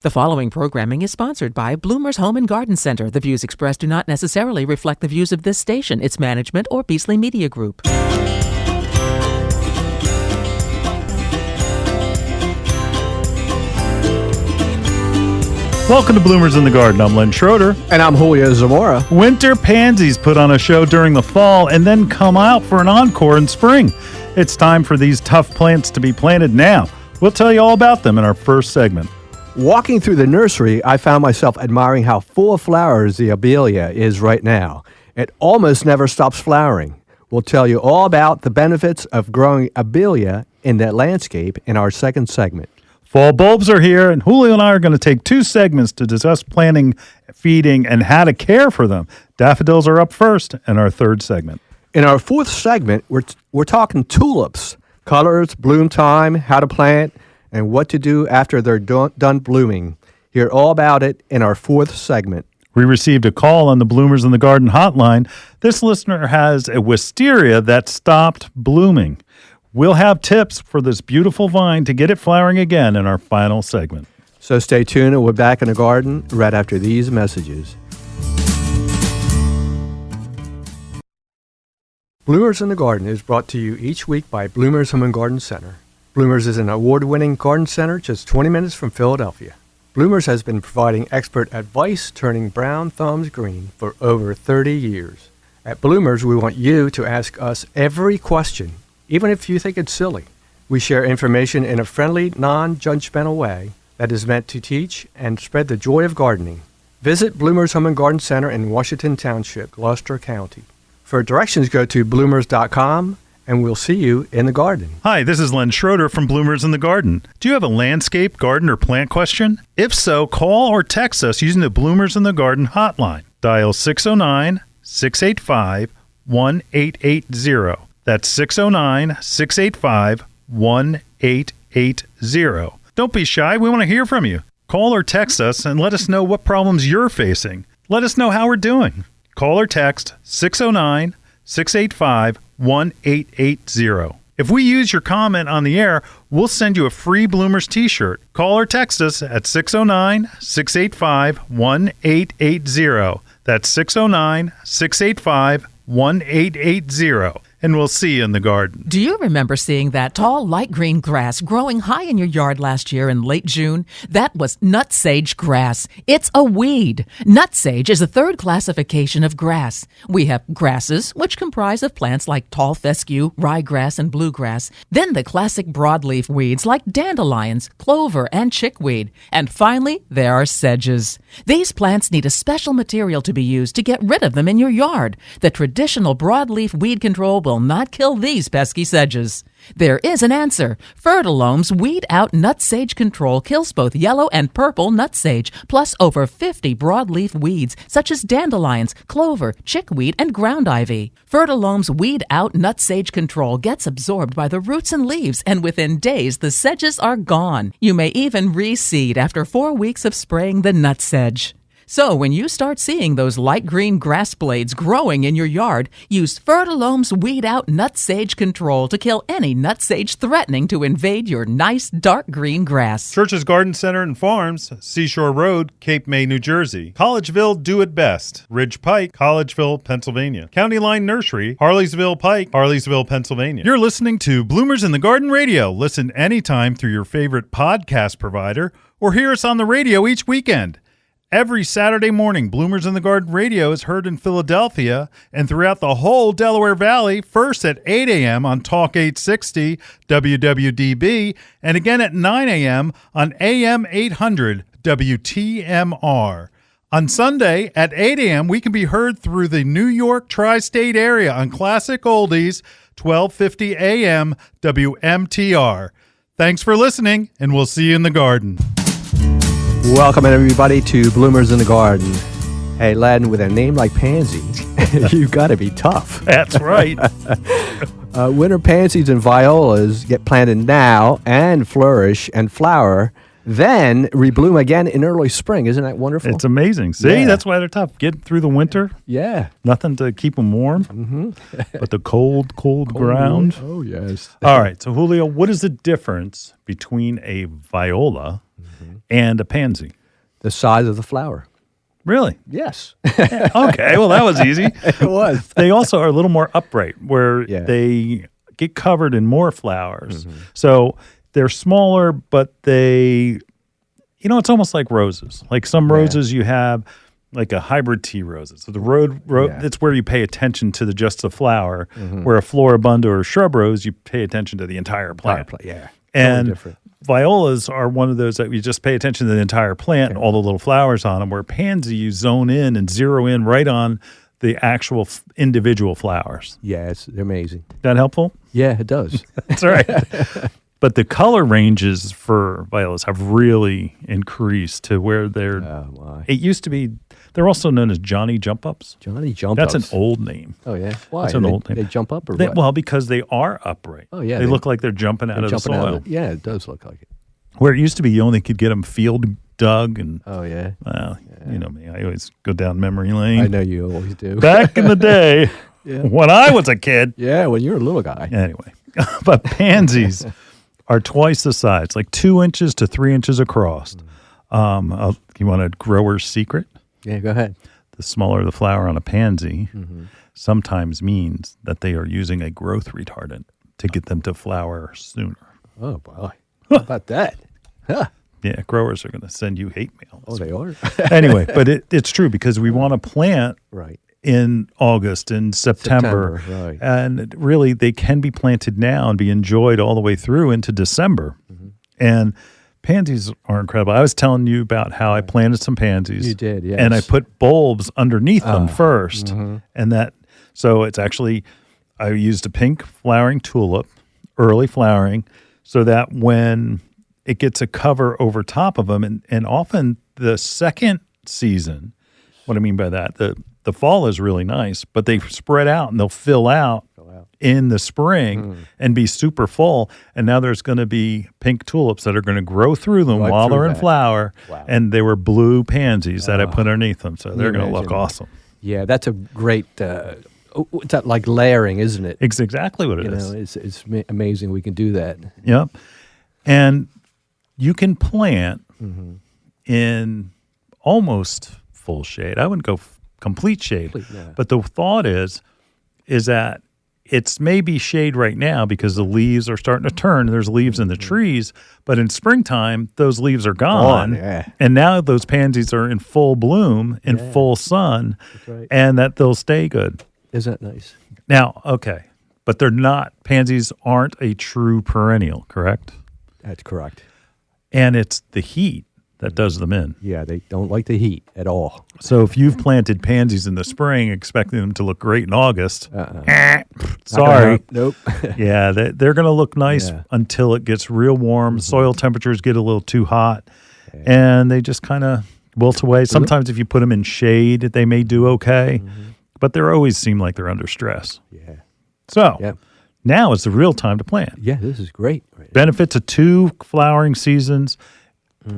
The following programming is sponsored by Bloomer's Home and Garden Center. The views expressed do not necessarily reflect the views of this station, its management, or Beasley Media Group. Welcome to Bloomers in the Garden. I'm Len Schroeder. And I'm Julio Zamora. Winter pansies put on a show during the fall and then come out for an encore in spring. It's time for these tough plants to be planted now. We'll tell you all about them in our first segment. Walking through the nursery, I found myself admiring how full of flowers the Abelia is right now. It almost never stops flowering. We'll tell you all about the benefits of growing Abelia in that landscape in our second segment. Fall bulbs are here, and Julio and I are going to take two segments to discuss planting, feeding, and how to care for them. Daffodils are up first in our third segment. In our fourth segment, we're talking tulips, colors, bloom time, how to plant, and what to do after they're done blooming. Hear all about it in our fourth segment. We received a call on the Bloomers in the Garden hotline. This listener has a wisteria that stopped blooming. We'll have tips for this beautiful vine to get it flowering again in our final segment. So stay tuned, and we're back in the garden right after these messages. Bloomers in the Garden is brought to you each week by Bloomers Home and Garden Center. Bloomers is an award-winning garden center just 20 minutes from Philadelphia. Bloomers has been providing expert advice turning brown thumbs green for over 30 years. At Bloomers, we want you to ask us every question, even if you think it's silly. We share information in a friendly, non-judgmental way that is meant to teach and spread the joy of gardening. Visit Bloomers Home and Garden Center in Washington Township, Gloucester County. For directions, go to bloomers.com, and we'll see you in the garden. Hi, this is Len Schroeder from Bloomers in the Garden. Do you have a landscape, garden, or plant question? If so, call or text us using the Bloomers in the Garden hotline. Dial 609-685-1880. That's 609-685-1880. Don't be shy. We want to hear from you. Call or text us and let us know what problems you're facing. Let us know how we're doing. Call or text 609-685-1880. If we use your comment on the air, we'll send you a free Bloomers t-shirt. Call or text us at 609-685-1880. That's 609-685-1880. And we'll see you in the garden. Do you remember seeing that tall, light green grass growing high in your yard last year in late June? That was nutsage grass. It's a weed. Nutsage is a third classification of grass. We have grasses, which comprise of plants like tall fescue, ryegrass, and bluegrass. Then the classic broadleaf weeds like dandelions, clover, and chickweed. And finally, there are sedges. These plants need a special material to be used to get rid of them in your yard. The traditional broadleaf weed control will not kill these pesky sedges. There is an answer. Fertilome's Weed Out Nutsage Control kills both yellow and purple nutsage, plus over 50 broadleaf weeds such as dandelions, clover, chickweed, and ground ivy. Fertilome's Weed Out Nutsage Control gets absorbed by the roots and leaves, and within days the sedges are gone. You may even reseed after 4 weeks of spraying the nutsedge. So when you start seeing those light green grass blades growing in your yard, use Fertilome's Weed Out Nutsage Control to kill any nutsage threatening to invade your nice dark green grass. Church's Garden Center and Farms, Seashore Road, Cape May, New Jersey. Collegeville, Do It Best. Ridge Pike, Collegeville, Pennsylvania. County Line Nursery, Harleysville Pike, Harleysville, Pennsylvania. You're listening to Bloomers in the Garden Radio. Listen anytime through your favorite podcast provider or hear us on the radio each weekend. Every Saturday morning, Bloomers in the Garden Radio is heard in Philadelphia and throughout the whole Delaware Valley, first at 8 a.m. on Talk 860 WWDB, and again at 9 a.m. on AM 800 WTMR. On Sunday at 8 a.m., we can be heard through the New York tri-state area on Classic Oldies, 1250 a.m. WMTR. Thanks for listening, and we'll see you in the garden. Welcome, everybody, to Bloomers in the Garden. Hey, Len, with a name like Pansy, you've got to be tough. That's right. Winter pansies and violas get planted now and flourish and flower, then rebloom again in early spring. Isn't that wonderful? It's amazing. See, that's why they're tough. Getting through the winter. Yeah. Nothing to keep them warm, but the cold ground. Oh, yes. All right. So, Julio, what is the difference between a viola and a pansy? The size of the flower. Really? Yes. Okay, well, that was easy. It was. They also are a little more upright, where Yeah. they get covered in more flowers. Mm-hmm. So they're smaller, but they, it's almost like roses. Like some roses you have like a hybrid tea roses. So the that's where you pay attention to just the flower, where a floribunda or a shrub rose, you pay attention to the entire plant. Yeah. And Totally different. violas are one of those that you just pay attention to the entire plant and all the little flowers on them, where pansy you zone in and zero in right on the actual individual flowers. Yeah, they're amazing. That helpful? Yeah, it does. That's right. But the color ranges for violas have really increased to where they're. My. It used to be. They're also known as Johnny Jump Ups. Johnny Jump That's Ups. an old name. Oh, yeah? Why? That's an old name. They jump up or what? Well, because they are upright. Oh, yeah. They look like they're jumping out of the soil. Yeah, it does look like it. Where it used to be, you only could get them field dug and. Oh, yeah? Well, you know me. I always go down memory lane. I know you always do. Back in the day, when I was a kid. Yeah, when you're a little guy. Anyway, but pansies are twice the size, like 2 inches to 3 inches across. You want a grower's secret? Yeah, go ahead. The smaller the flower on a pansy sometimes means that they are using a growth retardant to get them to flower sooner. Oh, boy. How about that? Huh. Yeah, growers are going to send you hate mail. Oh, they are? Anyway, but it's true because we want to plant Right. in August and September. Right. And really, they can be planted now and be enjoyed all the way through into December. And pansies are incredible. I was telling you about how I planted some pansies. You did, yes. And I put bulbs underneath them first. And so it's actually, I used a pink flowering tulip, early flowering, so that when it gets a cover over top of them, and often the second season, what I mean by that, the fall is really nice, but they spread out and they'll fill out in the spring and be super full. And now there's going to be pink tulips that are going to grow through them while they're in flower. Wow. And they were blue pansies that I put underneath them. So they're going to look awesome. Yeah, that's a great, it's that like layering, isn't it? It's exactly what it is. It's amazing we can do that. Yep. And you can plant in almost full shade. I wouldn't go complete shade. But the thought is that it's maybe shade right now because the leaves are starting to turn. There's leaves in the trees, but in springtime, those leaves are gone. And now those pansies are in full bloom, in full sun, and that they'll stay good. Isn't that nice? Now, okay, but pansies aren't a true perennial, correct? That's correct. And it's the heat that does them in. Yeah, they don't like the heat at all. So if you've planted pansies in the spring expecting them to look great in August, sorry. Nope. Yeah, they're going to look nice until it gets real warm. Soil temperatures get a little too hot, and they just kind of wilt away. Sometimes if you put them in shade, they may do okay, but they always seem like they're under stress. Yeah. So now is the real time to plant. Yeah, this is great. Benefits of 2 flowering seasons.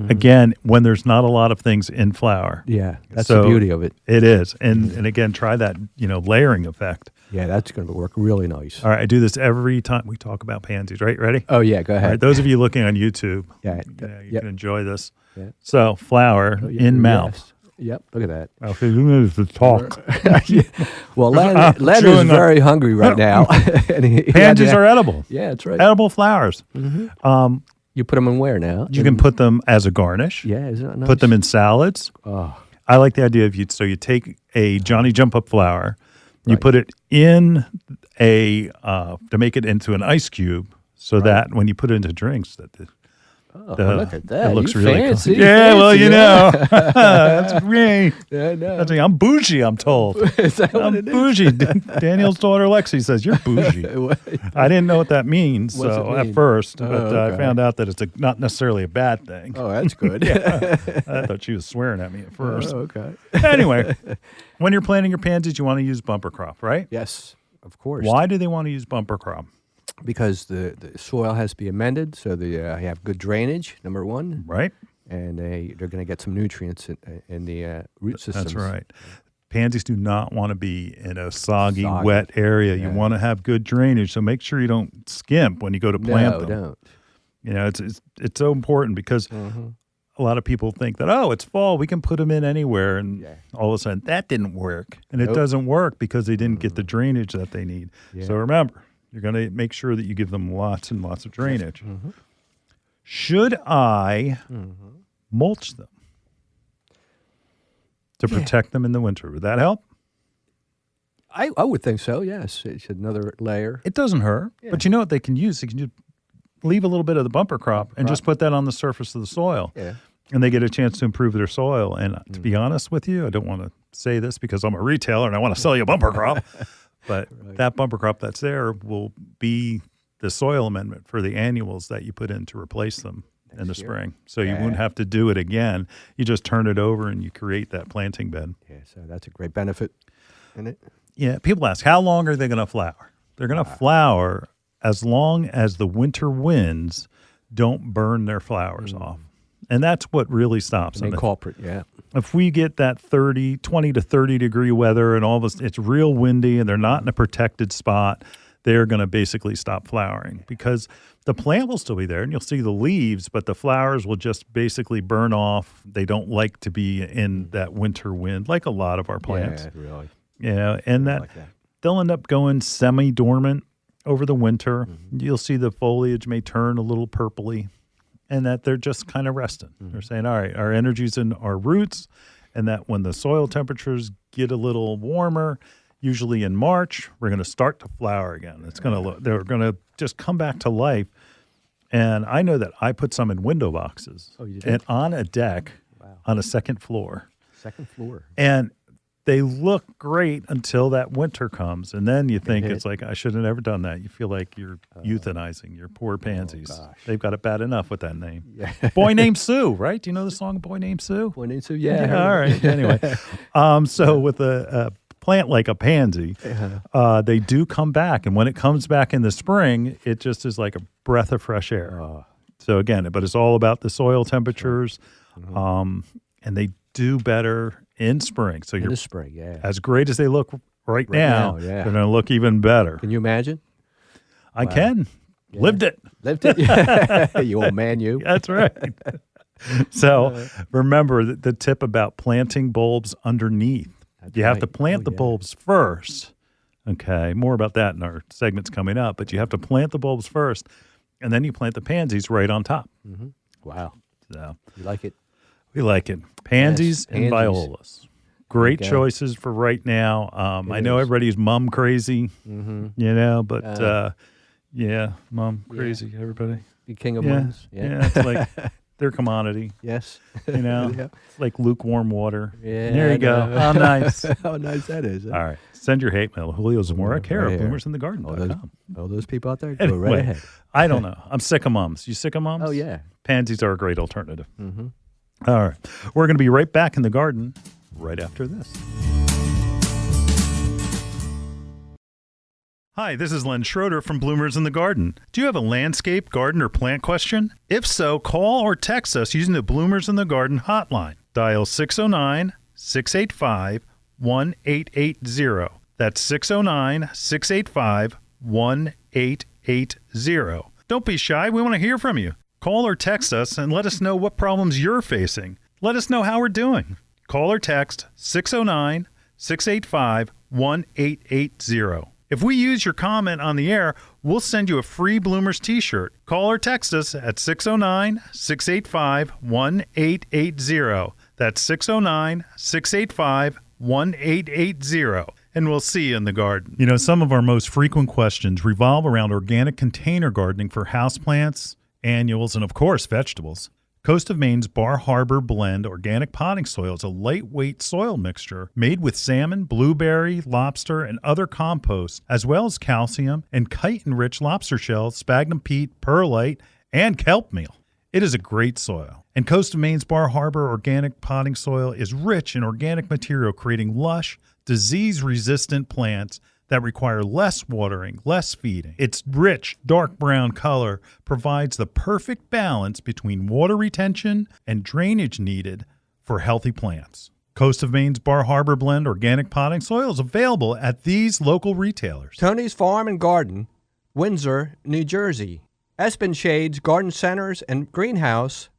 Again, when there's not a lot of things in flower. Yeah, that's the beauty of it. It is. And again, try that, layering effect. Yeah, that's going to work really nice. All right, I do this every time we talk about pansies, right? Ready? Oh, yeah, go ahead. All right, those of you looking on YouTube, you can enjoy this. So, flower in mouth. Yep, look at that. Okay, you need to talk. Well, Len is very hungry right now. Pansies are edible. Yeah, that's right. Edible flowers. You put them in where now? You can put them as a garnish. Yeah, isn't that nice? Put them in salads. Oh. I like the idea of you take a Johnny Jump Up flower, you put it in to make it into an ice cube so that when you put it into drinks that look at that. It looks You really fancy. cool. Yeah, well, that's me. I know. That's me. I'm bougie, I'm told. Is that what it is? Bougie. Daniel's daughter Lexi says, you're bougie. I didn't know what that means at first, but I found out that it's not necessarily a bad thing. Oh, that's good. I thought she was swearing at me at first. Oh, okay. Anyway, when you're planting your pansies, you want to use bumper crop, right? Yes, of course. Why do they want to use bumper crop? Because the soil has to be amended so they have good drainage, number one. Right. And they're going to get some nutrients in the root systems. That's right. Pansies do not want to be in a soggy, wet area. You want to have good drainage, so make sure you don't skimp when you go to plant them. No, don't. It's so important because a lot of people think that, oh, it's fall, we can put them in anywhere. And all of a sudden, that didn't work. And it doesn't work because they didn't get the drainage that they need. Yeah. So remember, you're going to make sure that you give them lots and lots of drainage. Mm-hmm. Should I mulch them to protect them in the winter? Would that help? I would think so, yes. It's another layer. It doesn't hurt. Yeah. But you know what they can use? They can just leave a little bit of the bumper crop and just put that on the surface of the soil. Yeah. And they get a chance to improve their soil. And to be honest with you, I don't want to say this because I'm a retailer and I want to sell you a bumper crop. But that bumper crop that's there will be the soil amendment for the annuals that you put in to replace them in the spring. So you won't have to do it again. You just turn it over and you create that planting bed. Yeah, so that's a great benefit, isn't it? Yeah, people ask, how long are they going to flower? They're going to flower as long as the winter winds don't burn their flowers off. And that's what really stops them. Main culprit, yeah. If we get that 20 to 30 degree weather and all of it's real windy and they're not in a protected spot, they're going to basically stop flowering because the plant will still be there and you'll see the leaves, but the flowers will just basically burn off. They don't like to be in that winter wind like a lot of our plants. Yeah, really. Yeah, and that they'll end up going semi-dormant over the winter. You'll see the foliage may turn a little purpley and that they're just kind of resting. They're saying, all right, our energy's in our roots, and that when the soil temperatures get a little warmer, usually in March, we're going to start to flower again. They're going to just come back to life. And I know that I put some in window boxes and on a deck on a second floor. Second floor. And they look great until that winter comes. And then you think it's like, I should have never done that. You feel like you're euthanizing your poor pansies. They've got it bad enough with that name. Yeah. Boy Named Sue, right? Do you know the song Boy Named Sue? Boy Named Sue, yeah. All right. Anyway, so with a plant like a pansy, they do come back. And when it comes back in the spring, it just is like a breath of fresh air. So again, but it's all about the soil temperatures. And they do better in spring. So in the spring, as great as they look right now, they're going to look even better. Can you imagine? I can. Yeah. Lived it. You old man, you. That's right. So remember the tip about planting bulbs underneath. You have to plant the bulbs first. Okay, more about that in our segments coming up. But you have to plant the bulbs first, and then you plant the pansies right on top. Wow. So you like it? We like it. Pansies and violas. Great choices for right now. I know everybody's mum crazy, but mum crazy, everybody. The king of mums. Yeah, it's like their commodity. Yes. It's like lukewarm water. Yeah. There you go. How nice. How nice that is. All right. Send your hate mail to Julio Zamora, care of Bloomers in the Garden. All those people out there, go right ahead. I don't know. I'm sick of mums. You sick of mums? Oh, yeah. Pansies are a great alternative. All right. We're going to be right back in the garden right after this. Hi, this is Len Schroeder from Bloomers in the Garden. Do you have a landscape, garden, or plant question? If so, call or text us using the Bloomers in the Garden hotline. Dial 609-685-1880. That's 609-685-1880. Don't be shy. We want to hear from you. Call or text us and let us know what problems you're facing. Let us know how we're doing. Call or text 609-685-1880. If we use your comment on the air, we'll send you a free Bloomers t-shirt. Call or text us at 609-685-1880. That's 609-685-1880. And we'll see you in the garden. You know, some of our most frequent questions revolve around organic container gardening for houseplants, annuals, and of course, vegetables. Coast of Maine's Bar Harbor Blend organic potting soil is a lightweight soil mixture made with salmon, blueberry, lobster, and other compost, as well as calcium and chitin-rich lobster shells, sphagnum peat, perlite, and kelp meal. It is a great soil. And Coast of Maine's Bar Harbor organic potting soil is rich in organic material, creating lush, disease-resistant plants that require less watering, less feeding. Its rich, dark brown color provides the perfect balance between water retention and drainage needed for healthy plants. Coast of Maine's Bar Harbor Blend organic potting soil is available at these local retailers. Tony's Farm and Garden, Windsor, New Jersey. Espen Shades Garden Centers and Greenhouse,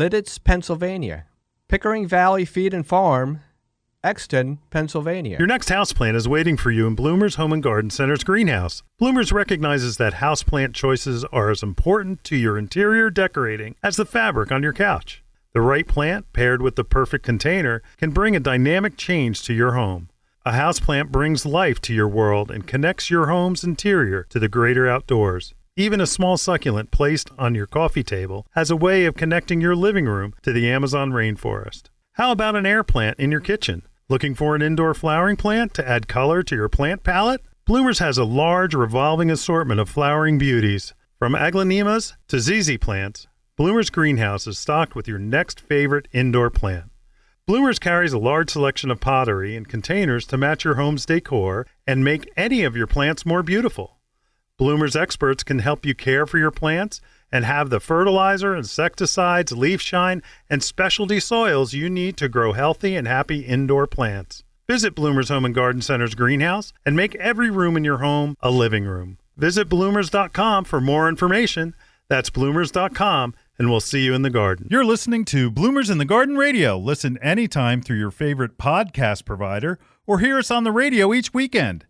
Lidditz, Pennsylvania. Pickering Valley Feed and Farm, Exton, Pennsylvania. Your next houseplant is waiting for you in Bloomer's Home and Garden Center's greenhouse. Bloomers recognizes that houseplant choices are as important to your interior decorating as the fabric on your couch. The right plant, paired with the perfect container, can bring a dynamic change to your home. A houseplant brings life to your world and connects your home's interior to the greater outdoors. Even a small succulent placed on your coffee table has a way of connecting your living room to the Amazon rainforest. How about an air plant in your kitchen? Looking for an indoor flowering plant to add color to your plant palette? Bloomers has a large revolving assortment of flowering beauties. From aglaonemas to ZZ plants, Bloomers Greenhouse is stocked with your next favorite indoor plant. Bloomers carries a large selection of pottery and containers to match your home's decor and make any of your plants more beautiful. Bloomers experts can help you care for your plants and have the fertilizer, insecticides, leaf shine, and specialty soils you need to grow healthy and happy indoor plants. Visit Bloomers Home and Garden Center's greenhouse and make every room in your home a living room. Visit bloomers.com for more information. That's bloomers.com, and we'll see you in the garden. You're listening to Bloomers in the Garden Radio. Listen anytime through your favorite podcast provider or hear us on the radio each weekend.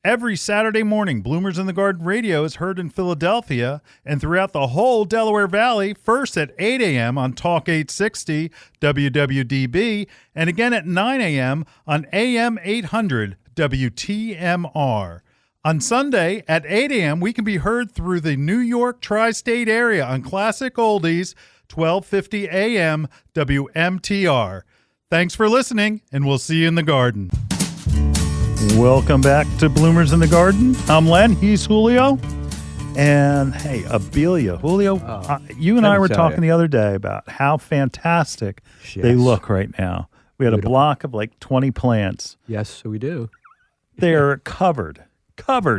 Every Saturday morning, Bloomers in the Garden Radio is heard in Philadelphia and throughout the whole Delaware Valley, first at 8 a.m. on Talk 860 WWDB, and again at 9 a.m. on AM 800 WTMR. On Sunday at 8 a.m., we can be heard through the New York tri-state area on Classic Oldies, 1250 a.m. WMTR. Thanks for listening, and we'll see you in the garden. Welcome back to Bloomers in the Garden. I'm Len. He's Julio. And hey, Abelia. Julio, you and I were talking the other day about how fantastic they look right now. We had a block of like 20 plants. Yes, so we do. They're covered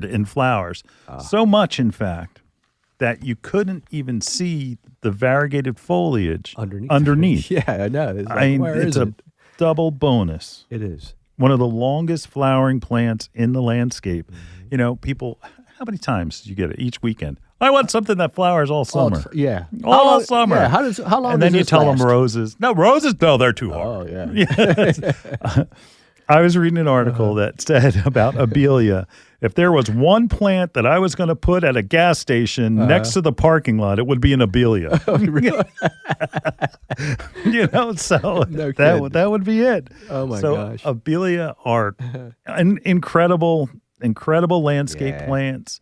in flowers. So much, in fact, that you couldn't even see the variegated foliage underneath. Yeah, I know. It's like, I mean, it's a double bonus. It is. One of the longest flowering plants in the landscape. Mm-hmm. You know, people, how many times do you get it each weekend? I want something that flowers all summer. All summer. Yeah, how long and then does you this tell last? them roses. No, they're too hard. Oh, yeah. I was reading an article that said about Abelia. If there was one plant that I was going to put at a gas station next to the parking lot, it would be an Abelia. Oh, really? You know, so No that would be it. Oh my gosh. gosh. Abelia are an incredible landscape plants.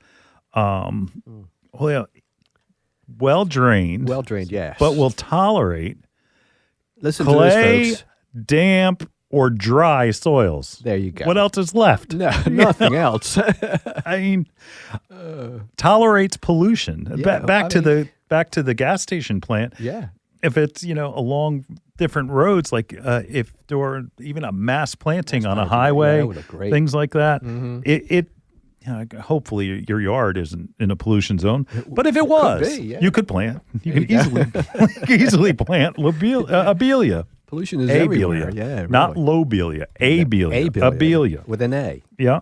Well drained. Well drained, yes. But will tolerate Listen clay, to this, folks. damp, or dry soils. There you go. What else is left? No, nothing else. I mean, tolerates pollution. Yeah, back to the gas station plant. Yeah. If it's, along different roads, like if there were even a mass planting on a highway, that would look great. things like that, Mm-hmm. hopefully your yard isn't in a pollution zone. But if it was, you could plant. You can easily plant Abelia. Pollution is Abelia. everywhere. Yeah, really. Not lobelia. Abelia. Abelia. With an A. Yeah.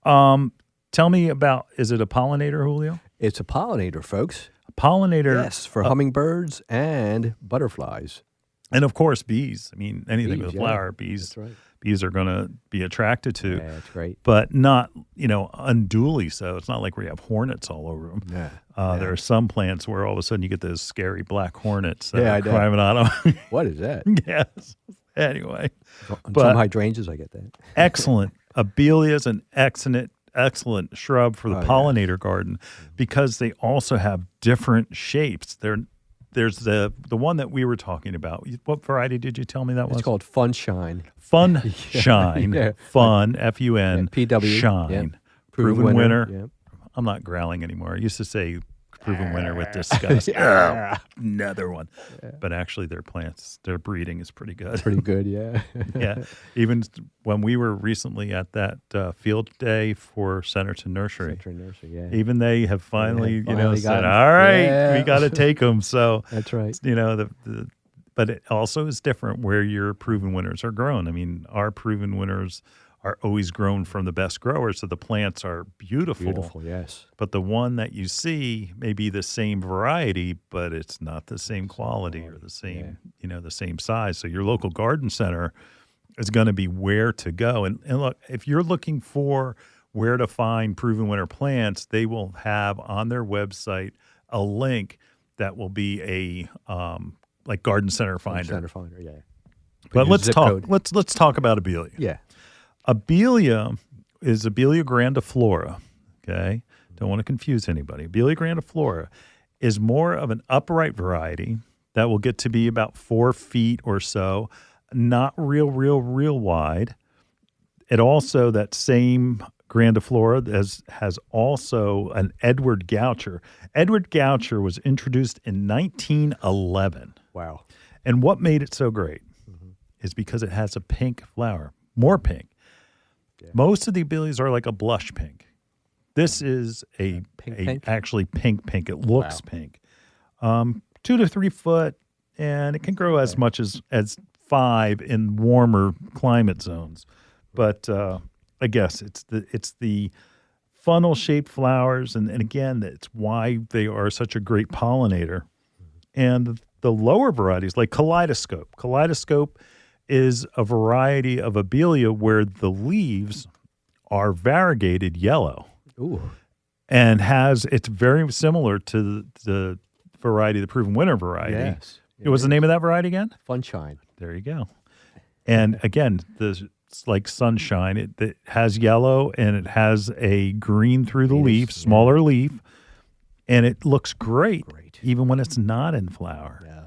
Mm-hmm. Tell me about, is it a pollinator, Julio? It's a pollinator, folks. A pollinator. Yes, for hummingbirds and butterflies. And of course, bees. I mean, anything Bees, with a flower, bees. That's right. Bees are going to be attracted to. Yeah, that's great. But not, unduly so. It's not like where you have hornets all over them. Yeah. There are some plants where all of a sudden you get those scary black hornets that I are know. climbing on them. What is that? Yes. Anyway. On But- some hydrangeas, I get that. Excellent. Abelia is an excellent shrub for the pollinator garden because they also have different shapes. There's the one that we were talking about. What variety did you tell me that was? It's called Funshine. Fun Shine. Yeah. Fun, F-U-N, PW. Shine. Yeah. Proven winner. Yeah. I'm not growling anymore. I used to say proven winner with disgust. Another one. Yeah. But actually their plants, their breeding is pretty good. Pretty good, yeah. Yeah. Even when we were recently at that field day for Centerton Nursery, Yeah. even they have finally, finally said, got 'em. all right, Yeah. we got to take them. So, That's right. But it also is different where your proven winners are grown. I mean, our proven winners are always grown from the best growers, so the plants are beautiful. Beautiful, yes. But the one that you see may be the same variety, but it's not the same quality or the same, the same size. So your local garden center is going to be where to go. And look, if you're looking for where to find proven winter plants, they will have on their website a link that will be a like Garden Center Finder. Center Finder, yeah. But let's talk. Let's talk about Abelia. Yeah. Abelia is Abelia grandiflora. Okay, don't want to confuse anybody. Abelia grandiflora is more of an upright variety that will get to be about 4 feet or so, not real wide. It also, that same grandiflora has also an Edward Goucher. Edward Goucher was introduced in 1911. Wow. And what made it so great is because it has a pink flower, more pink. Yeah. Most of the Abelias are like a blush pink. This is actually pink. It looks pink. 2 to 3 foot, and it can grow as much as 5 in warmer climate zones. But I guess it's the funnel shaped flowers, and again, that's why they are such a great pollinator. And the lower varieties, like Kaleidoscope. Kaleidoscope is a variety of Abelia where the leaves are variegated yellow. Ooh. And it's very similar to the variety, the proven winter variety. Yes. What was the name of that variety again? Funshine. There you go. And again, it's like Sunshine. It has yellow and it has a green through the leaf, smaller leaf, and it looks great even when it's not in flower. Yeah.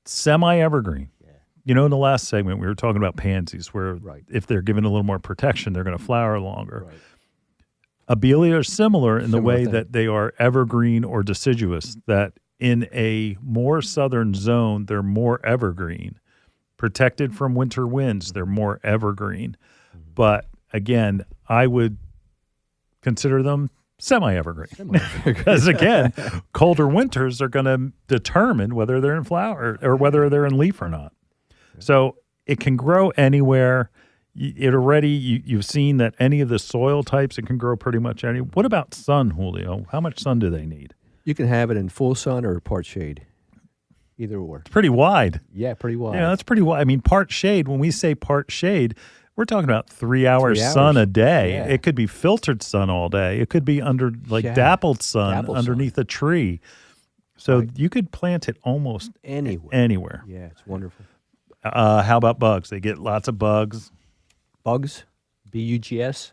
Semi-evergreen. In the last segment, we were talking about pansies, where if they're given a little more protection, they're going to flower longer. Right. Abelia are similar in the way that they are evergreen or deciduous, that in a more southern zone, they're more evergreen. Protected from winter winds, they're more evergreen. But again, I would consider them semi-evergreen. Because again, colder winters are going to determine whether they're in flower or whether they're in leaf or not. So it can grow anywhere. You've seen that any of the soil types, it can grow pretty much anywhere. What about sun, Julio? How much sun do they need? You can have it in full sun or part shade, either or. It's pretty wide. Yeah, pretty wide. Yeah, that's pretty wide. I mean, part shade, when we say part shade, we're talking about 3 hours sun a day. Yeah. It could be filtered sun all day. It could be under dappled sun underneath a tree. So you could plant it almost anywhere. Yeah, it's wonderful. How about bugs? They get lots of bugs. Bugs? B-U-G-S?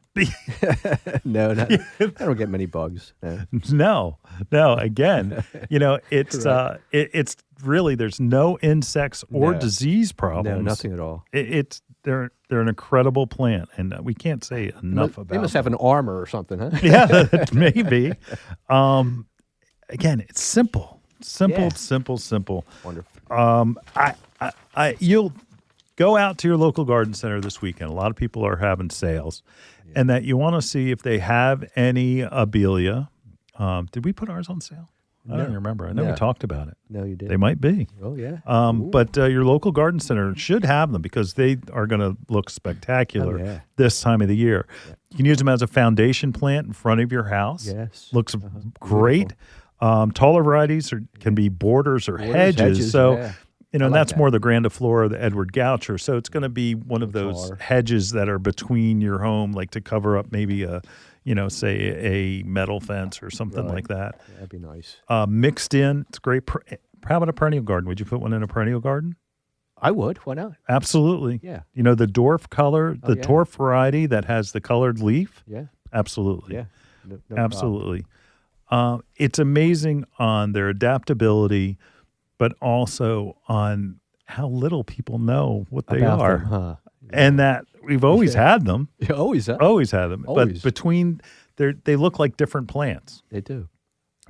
No, I don't get many bugs. No. Again, it's really, there's no insects or disease problems. No, nothing at all. They're an incredible plant, and we can't say enough about them. They must have an armor or something, huh? Yeah, maybe. Again, it's simple. Simple. Wonderful. You'll go out to your local garden center this weekend. A lot of people are having sales, and that you want to see if they have any Abelia. Did we put ours on sale? I don't remember. I know we talked about it. No, you did. They might be. Oh, yeah. But your local garden center should have them because they are going to look spectacular this time of the year. Yeah. You can use them as a foundation plant in front of your house. Yes. Looks great. Taller varieties can be borders or hedges. So, and that's more the grandiflora, the Edward Goucher. So it's going to be one of those hedges that are between your home, like to cover up maybe say a metal fence or something like that. Yeah, that'd be nice. Mixed in, it's great. How about a perennial garden? Would you put one in a perennial garden? I would. Why not? Absolutely. Yeah. The dwarf color, the dwarf variety that has the colored leaf? Yeah. Absolutely. Yeah. No absolutely. It's amazing on their adaptability, but also on how little people know what they about are. Them, huh? And that we've always had them. Yeah, always had them. But between, they look like different plants. They do.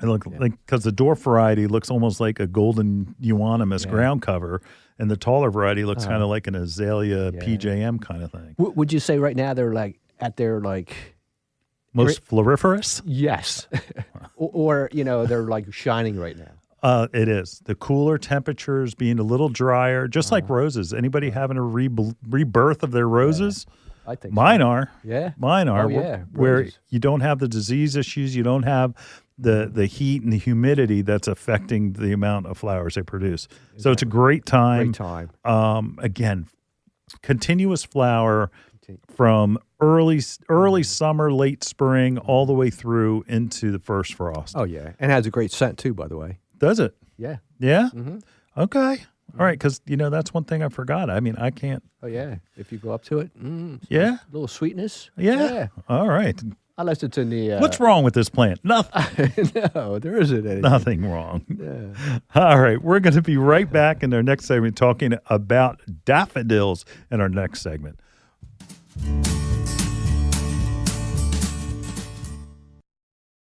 They look like, because the dwarf variety looks almost like a golden euonymus ground cover, and the taller variety looks kind of like an azalea PJM kind of thing. Would you say right now they're like at their most floriferous? Yes. or they're like shining right now. It is. The cooler temperatures being a little drier, just like roses. Anybody having a rebirth of their roses? I think Mine so. are. Yeah? Mine are. Oh, yeah. Where Roses. you don't have the disease issues, you don't have the heat and the humidity that's affecting the amount of flowers they produce. So it's a great time. Great time. Again, continuous flower from early summer, late spring, all the way through into the first frost. Oh, yeah. And has a great scent, too, by the way. Does it? Yeah. Yeah? Okay. All right, because, that's one thing I forgot. I mean, I can't. Oh, yeah. If you go up to it. Yeah? A little sweetness. Yeah. All right. Unless it's in the... What's wrong with this plant? Nothing. No, there isn't anything. Nothing wrong. Yeah. All right, we're going to be right back in our next segment talking about daffodils in our next segment.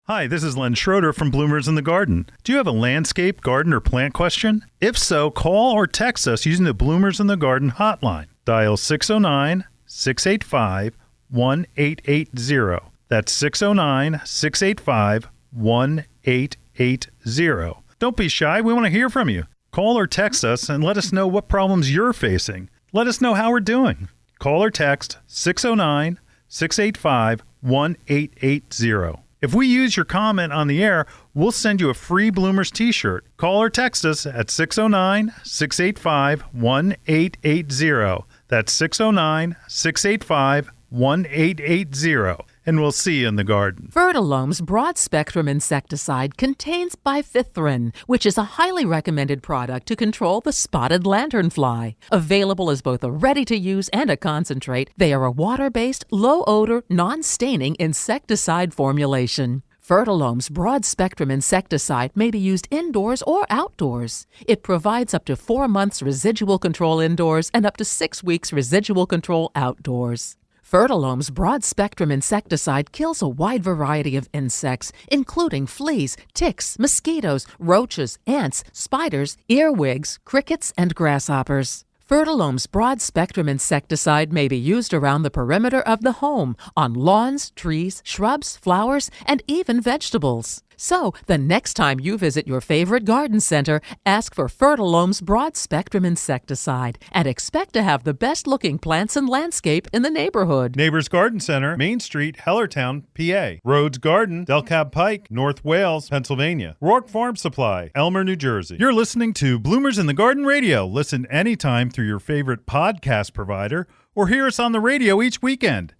Hi, this is Len Schroeder from Bloomers in the Garden. Do you have a landscape, garden, or plant question? If so, call or text us using the Bloomers in the Garden hotline. Dial 609-685-1880. That's 609-685-1880. Don't be shy. We want to hear from you. Call or text us and let us know what problems you're facing. Let us know how we're doing. Call or text 609-685-1880. If we use your comment on the air, we'll send you a free Bloomers t-shirt. Call or text us at 609-685-1880. That's 609-685-1880. And we'll see you in the garden. Fertilome's broad-spectrum insecticide contains bifithrin, which is a highly recommended product to control the spotted lanternfly. Available as both a ready-to-use and a concentrate, they are a water-based, low-odor, non-staining insecticide formulation. Fertilome's broad-spectrum insecticide may be used indoors or outdoors. It provides up to 4 months residual control indoors and up to 6 weeks residual control outdoors. Fertilome's broad-spectrum insecticide kills a wide variety of insects, including fleas, ticks, mosquitoes, roaches, ants, spiders, earwigs, crickets, and grasshoppers. Fertilome's broad-spectrum insecticide may be used around the perimeter of the home, on lawns, trees, shrubs, flowers, and even vegetables. So, the next time you visit your favorite garden center, ask for Fertilome's broad-spectrum insecticide and expect to have the best-looking plants and landscape in the neighborhood. Neighbors Garden Center, Main Street, Hellertown, PA. Rhodes Garden, Delcab Pike, North Wales, Pennsylvania. Rourke Farm Supply, Elmer, New Jersey. You're listening to Bloomers in the Garden Radio. Listen anytime through your favorite podcast provider or hear us on the radio each weekend.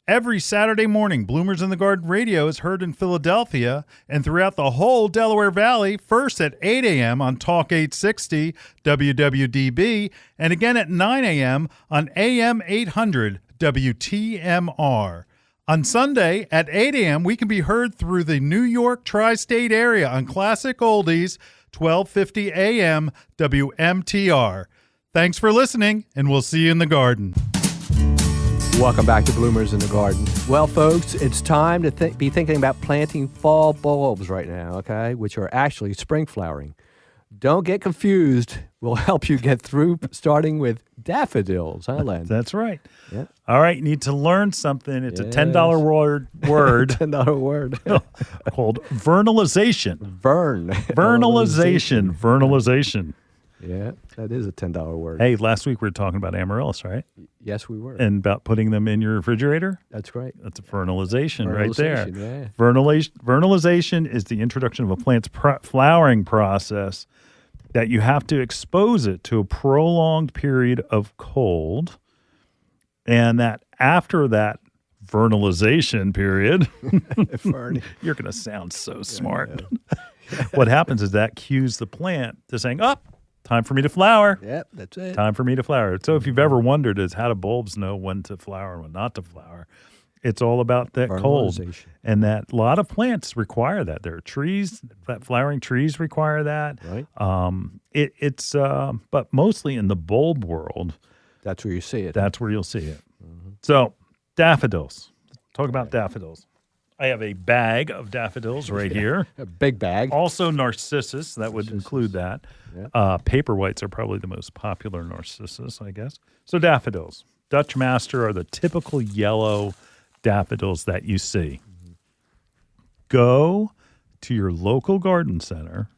Every Saturday morning, Bloomers in the Garden Radio is heard in Philadelphia and throughout the whole Delaware Valley, first at 8 a.m. on Talk 860 WWDB and again at 9 a.m. on AM 800 WTMR. On Sunday at 8 a.m., we can be heard through the New York tri-state area on Classic Oldies, 1250 a.m. WMTR. Thanks for listening, and we'll see you in the garden. Welcome back to Bloomers in the Garden. Well, folks, it's time to be thinking about planting fall bulbs right now, okay, which are actually spring flowering. Don't get confused. We'll help you get through, starting with daffodils, huh, Len? That's right. Yeah. All right, you need to learn something. It's Yes. a $10 word $10 word. called vernalization. Vernalization. Vernalization. Yeah, that is a $10 word. Hey, last week we were talking about amaryllis, right? Yes, we were. And about putting them in your refrigerator. That's right. That's a vernalization right there. Yeah. Vernalization is the introduction of a plant's flowering process that you have to expose it to a prolonged period of cold, and that after that vernalization period, you're going to sound so smart. Yeah. What happens is that cues the plant to saying, "Up, time for me to flower." Yep, that's it. Time for me to flower. So if you've ever wondered is how do bulbs know when to flower and when not to flower, it's all about that cold. And that a lot of plants require that. There are trees, that flowering trees require that. Right. But mostly in the bulb world. That's where you see it. That's where you'll see it. Mm-hmm. So Daffodils. Talk about daffodils. I have a bag of daffodils right here. A big bag. Also narcissus, that would include that. Yeah. Paper whites are probably the most popular narcissus, I guess. So daffodils. Dutch Master are the typical yellow daffodils that you see. Mm-hmm. Go to your local garden center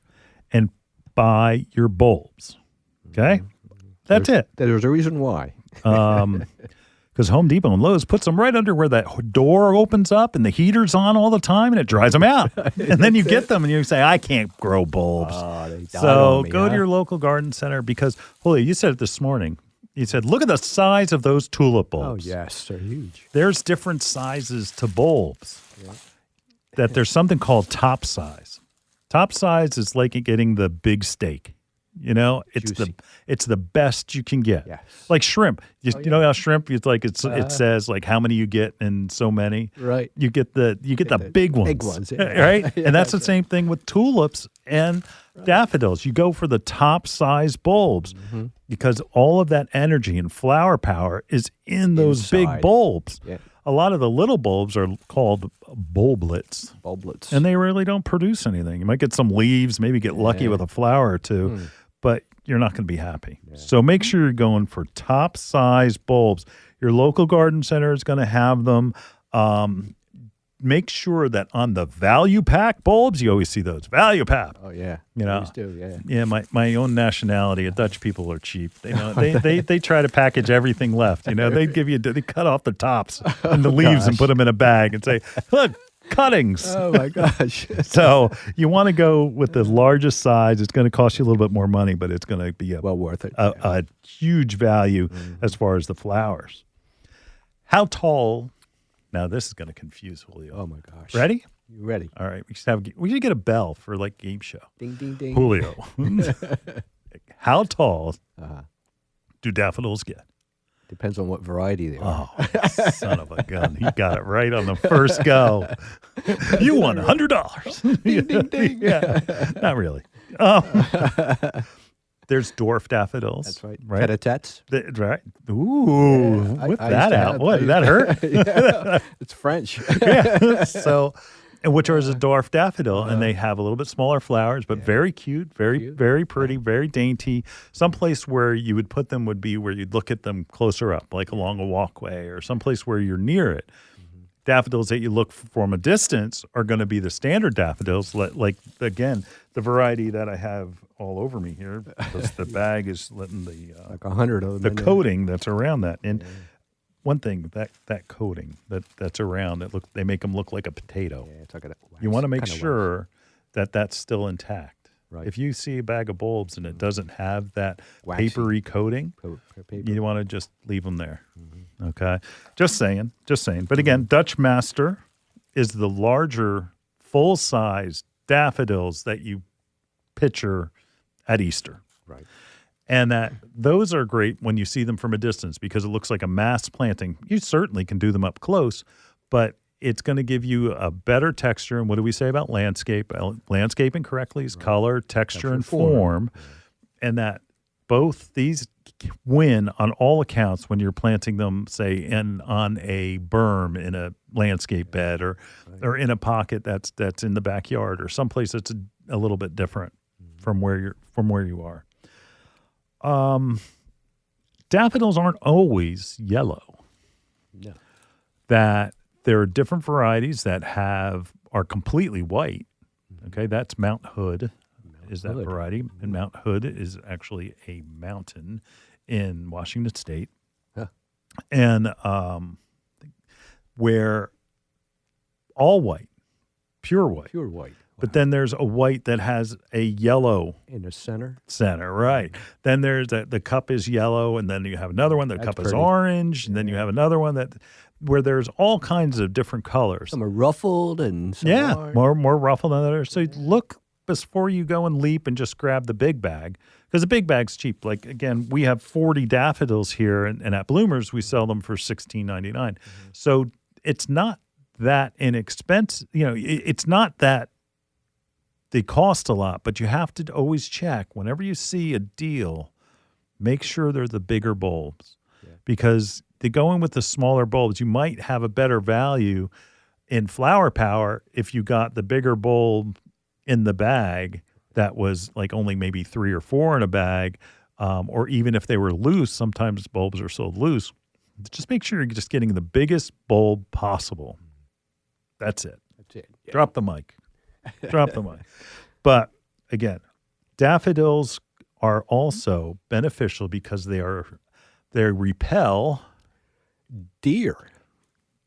and buy your bulbs. Okay? Mm-hmm. That's it. There's a reason why. Because Home Depot and Lowe's puts them right under where that door opens up and the heater's on all the time and it dries them out. And then you get them and you say, I can't grow bulbs. So go to your local garden center because, Julio, you said it this morning. You said, look at the size of those tulip bulbs. Oh, yes, they're huge. There's different sizes to bulbs. That there's something called top size. Top size is like getting the big steak. You know, it's the best you can get. Yes. Like shrimp. You know how shrimp it says like how many you get and so many. Right. You get the big ones. Big ones, right? And that's the same thing with tulips and daffodils. You go for the top size bulbs because all of that energy and flower power is in those big bulbs. Yeah. A lot of the little bulbs are called bulblets. And they really don't produce anything. You might get some leaves, maybe get lucky with a flower or two, but you're not going to be happy. Yeah. So make sure you're going for top size bulbs. Your local garden center is going to have them. Make sure that on the value pack bulbs, you always see those value pack. Oh yeah, you know, always do, yeah. My own nationality, Dutch people are cheap. They try to package everything left. You know, they cut off the tops and the leaves and put them in a bag and say, look, cuttings. Oh my gosh! So you want to go with the largest size. It's going to cost you a little bit more money, but it's going to be well worth it. A huge value as far as the flowers. How tall? Now, this is going to confuse Julio. Oh, my gosh. Ready? You ready? All right. We should get a bell for, like, game show. Ding, ding, ding. Julio. How tall do daffodils get? Depends on what variety they are. Oh, son of a gun. He got it right on the first go. You won $100. Ding, ding, ding. Yeah. Not really. There's dwarf daffodils. That's right. Tete-a-tetes. Right. Ooh, whip that out. What, did that hurt? Yeah, it's French. Yeah. So, and which is a dwarf daffodil, and they have a little bit smaller flowers, but very cute, very pretty, very dainty. Someplace where you would put them would be where you'd look at them closer up, like along a walkway, or someplace where you're near it. Daffodils that you look from a distance are going to be the standard daffodils, like again, the variety that I have all over me here, because the bag is letting the like 100 of them. The coating that's around that, and one thing that coating that's around they make them look like a potato. Yeah, it's like you want to make sure that that's still intact. Right. If you see a bag of bulbs and it doesn't have that papery coating, you want to just leave them there. Okay, just saying. But again, Dutch Master is the larger, full-size daffodils that you picture at Easter. Right. And those are great when you see them from a distance because it looks like a mass planting. You certainly can do them up close, but it's going to give you a better texture. And what do we say about landscape? Landscaping correctly is color, texture, and form. And that both these win on all accounts when you're planting them, say, on a berm in a landscape bed or in a pocket that's in the backyard or someplace that's a little bit different from where you are. Daffodils aren't always yellow. No. That there are different varieties that are completely white. Okay, that's Mount Hood. That variety? And Mount Hood is actually a mountain in Washington State. Huh. And where all white, pure white. Pure white. Wow. But then there's a white that has a yellow in the center. Right. Then there's the cup is yellow, and then you have another one. The cup is orange, and then you have another one where there's all kinds of different colors. Some are ruffled, and some aren't. more ruffled than others. So look before you go and leap and just grab the big bag, because the big bag's cheap. Like again, we have 40 daffodils here, and at Bloomers we sell them for $16.99. So it's not that inexpensive. You know, it's not that they cost a lot, but you have to always check whenever you see a deal. Make sure they're the bigger bulbs, because going with the smaller bulbs, you might have a better value in flower power if you got the bigger bulb in the bag that was like only maybe 3 or 4 in a bag, or even if they were loose. Sometimes bulbs are sold loose. Just make sure you're just getting the biggest bulb possible. That's it. Yeah. Drop the mic. But again, daffodils are also beneficial because they repel Deer.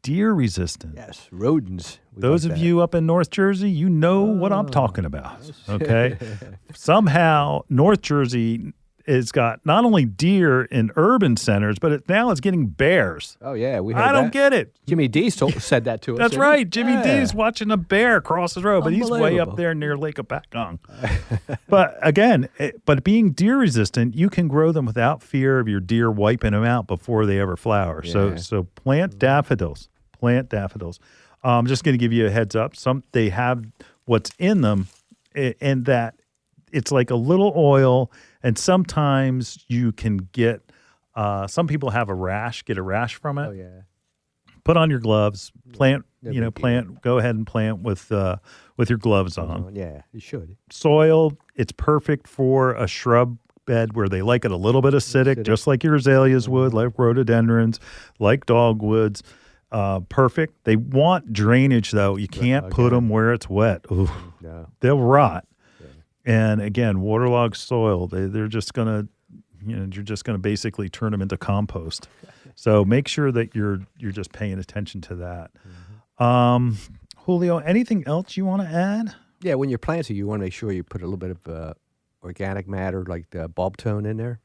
Deer resistant. Yes, rodents. We Those like of that. you up in North Jersey, you know what I'm talking about. Okay. Somehow, North Jersey has got not only deer in urban centers, but now it's getting bears. Oh, yeah. We heard I don't that. get it. Jimmy D said that to us. That's didn't he? right. Jimmy D Yeah. is watching a bear cross the road, but he's way up Unbelievable. there near Lake Apacong. But again, but being deer resistant, you can grow them without fear of your deer wiping them out before they ever flower. Yeah. So plant daffodils. Plant daffodils. I'm just going to give you a heads up. They have what's in them, and that it's like a little oil, and sometimes you can get. Some people have get a rash from it. Oh, yeah. Put on your gloves. Plant. No You know, big deal. plant. Go ahead and plant with your gloves on. Yeah, you should. Soil. It's perfect for a shrub bed where they like it a little bit acidic, just like your azaleas would, like rhododendrons, like dogwoods. Perfect. They want drainage though. You can't put them where it's wet. Ooh, No. they'll rot. And again, waterlogged soil. They're just gonna, you're just gonna basically turn them into compost. So make sure that you're just paying attention to that. Julio, anything else you want to add? Yeah, when you're planting, you want to make sure you put a little bit of organic matter, like the bulb tone, in there.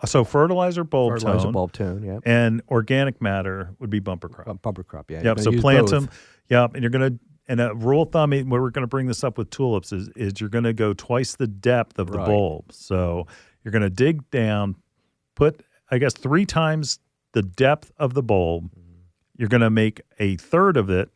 So fertilizer, bulb Fertilizer, tone, bulb tone, yeah. and organic matter would be bumper crop. Bumper crop, yeah. Yep. So plant them. Yep. And you're going to, and a rule of thumb, where we're going to bring this up with tulips is you're going to go twice the depth of the Right. bulb. So you're going to dig down, put, I guess, 3 times the depth of the bulb. You're going to make a third of it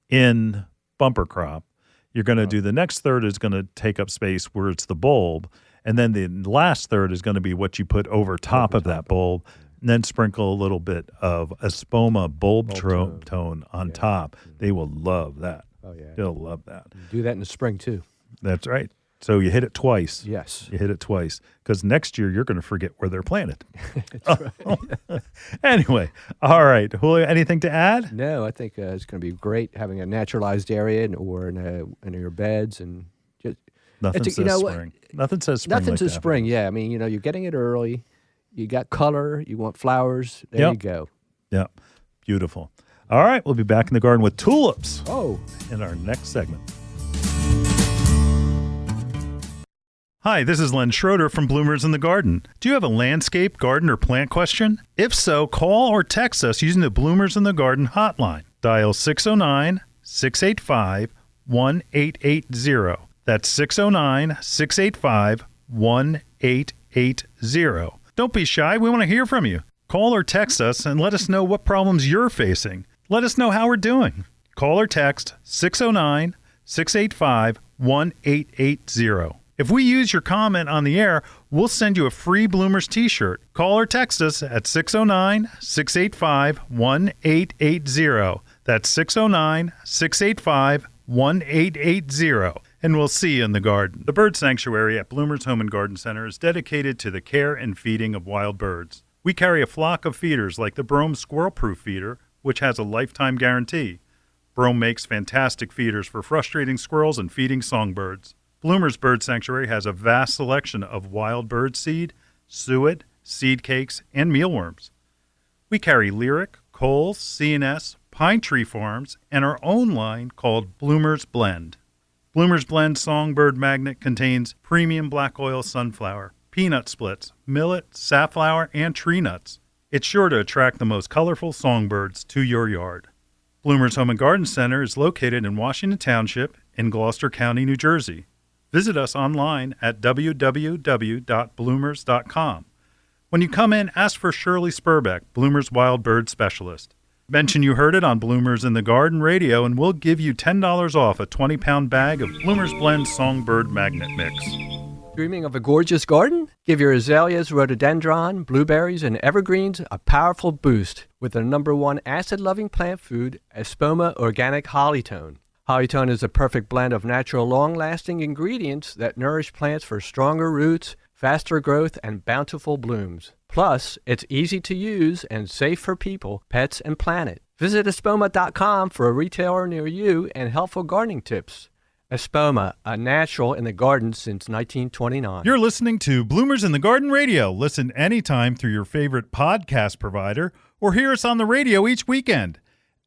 in bumper crop. You're going to do the next third is going to take up space where it's the bulb. And then the last third is going to be what you put over top of that bulb. And then sprinkle a little bit of Espoma bulb tone on top. They will love that. Oh, yeah. They'll love that. Do that in the spring, too. That's right. So you hit it twice. Yes. You hit it twice. Because next year you're going to forget where they're planted. Anyway. All right. Julio, anything to add? No, I think it's going to be great having a naturalized area or in your beds. And just Nothing says spring. Nothing says spring. Nothing like says that. spring, yeah. I mean, you're getting it early. You got color. You want flowers. There you go. Yep. Beautiful. All right. We'll be back in the garden with tulips Oh, in our next segment. Hi, this is Len Schroeder from Bloomers in the Garden. Do you have a landscape, garden, or plant question? If so, call or text us using the Bloomers in the Garden hotline. Dial 609-685-1880. That's 609-685-1880. Don't be shy. We want to hear from you. Call or text us and let us know what problems you're facing. Let us know how we're doing. Call or text 609-685-1880. If we use your comment on the air, we'll send you a free Bloomers t-shirt. Call or text us at 609-685-1880. That's 609-685-1880. And we'll see you in the garden. The Bird Sanctuary at Bloomers Home and Garden Center is dedicated to the care and feeding of wild birds. We carry a flock of feeders like the Brome Squirrel-Proof Feeder, which has a lifetime guarantee. Brome makes fantastic feeders for frustrating squirrels and feeding songbirds. Bloomers Bird Sanctuary has a vast selection of wild bird seed, suet, seed cakes, and mealworms. We carry Lyric, Coles, C&S, Pine Tree Farms, and our own line called Bloomers Blend. Bloomers Blend Songbird Magnet contains premium black oil sunflower, peanut splits, millet, safflower, and tree nuts. It's sure to attract the most colorful songbirds to your yard. Bloomers Home and Garden Center is located in Washington Township in Gloucester County, New Jersey. Visit us online at www.bloomers.com. When you come in, ask for Shirley Spurbeck, Bloomers Wild Bird Specialist. Mention you heard it on Bloomers in the Garden Radio, and we'll give you $10 off a 20-pound bag of Bloomers Blend Songbird Magnet Mix. dreaming of a gorgeous garden? Give your azaleas, rhododendron, blueberries, and evergreens a powerful boost with the #1 acid-loving plant food, Espoma Organic Hollytone. Hollytone is a perfect blend of natural, long-lasting ingredients that nourish plants for stronger roots, faster growth, and bountiful blooms. Plus, it's easy to use and safe for people, pets, and planet. Visit espoma.com for a retailer near you and helpful gardening tips. Espoma, a natural in the garden since 1929. You're listening to Bloomers in the Garden Radio. Listen anytime through your favorite podcast provider or hear us on the radio each weekend.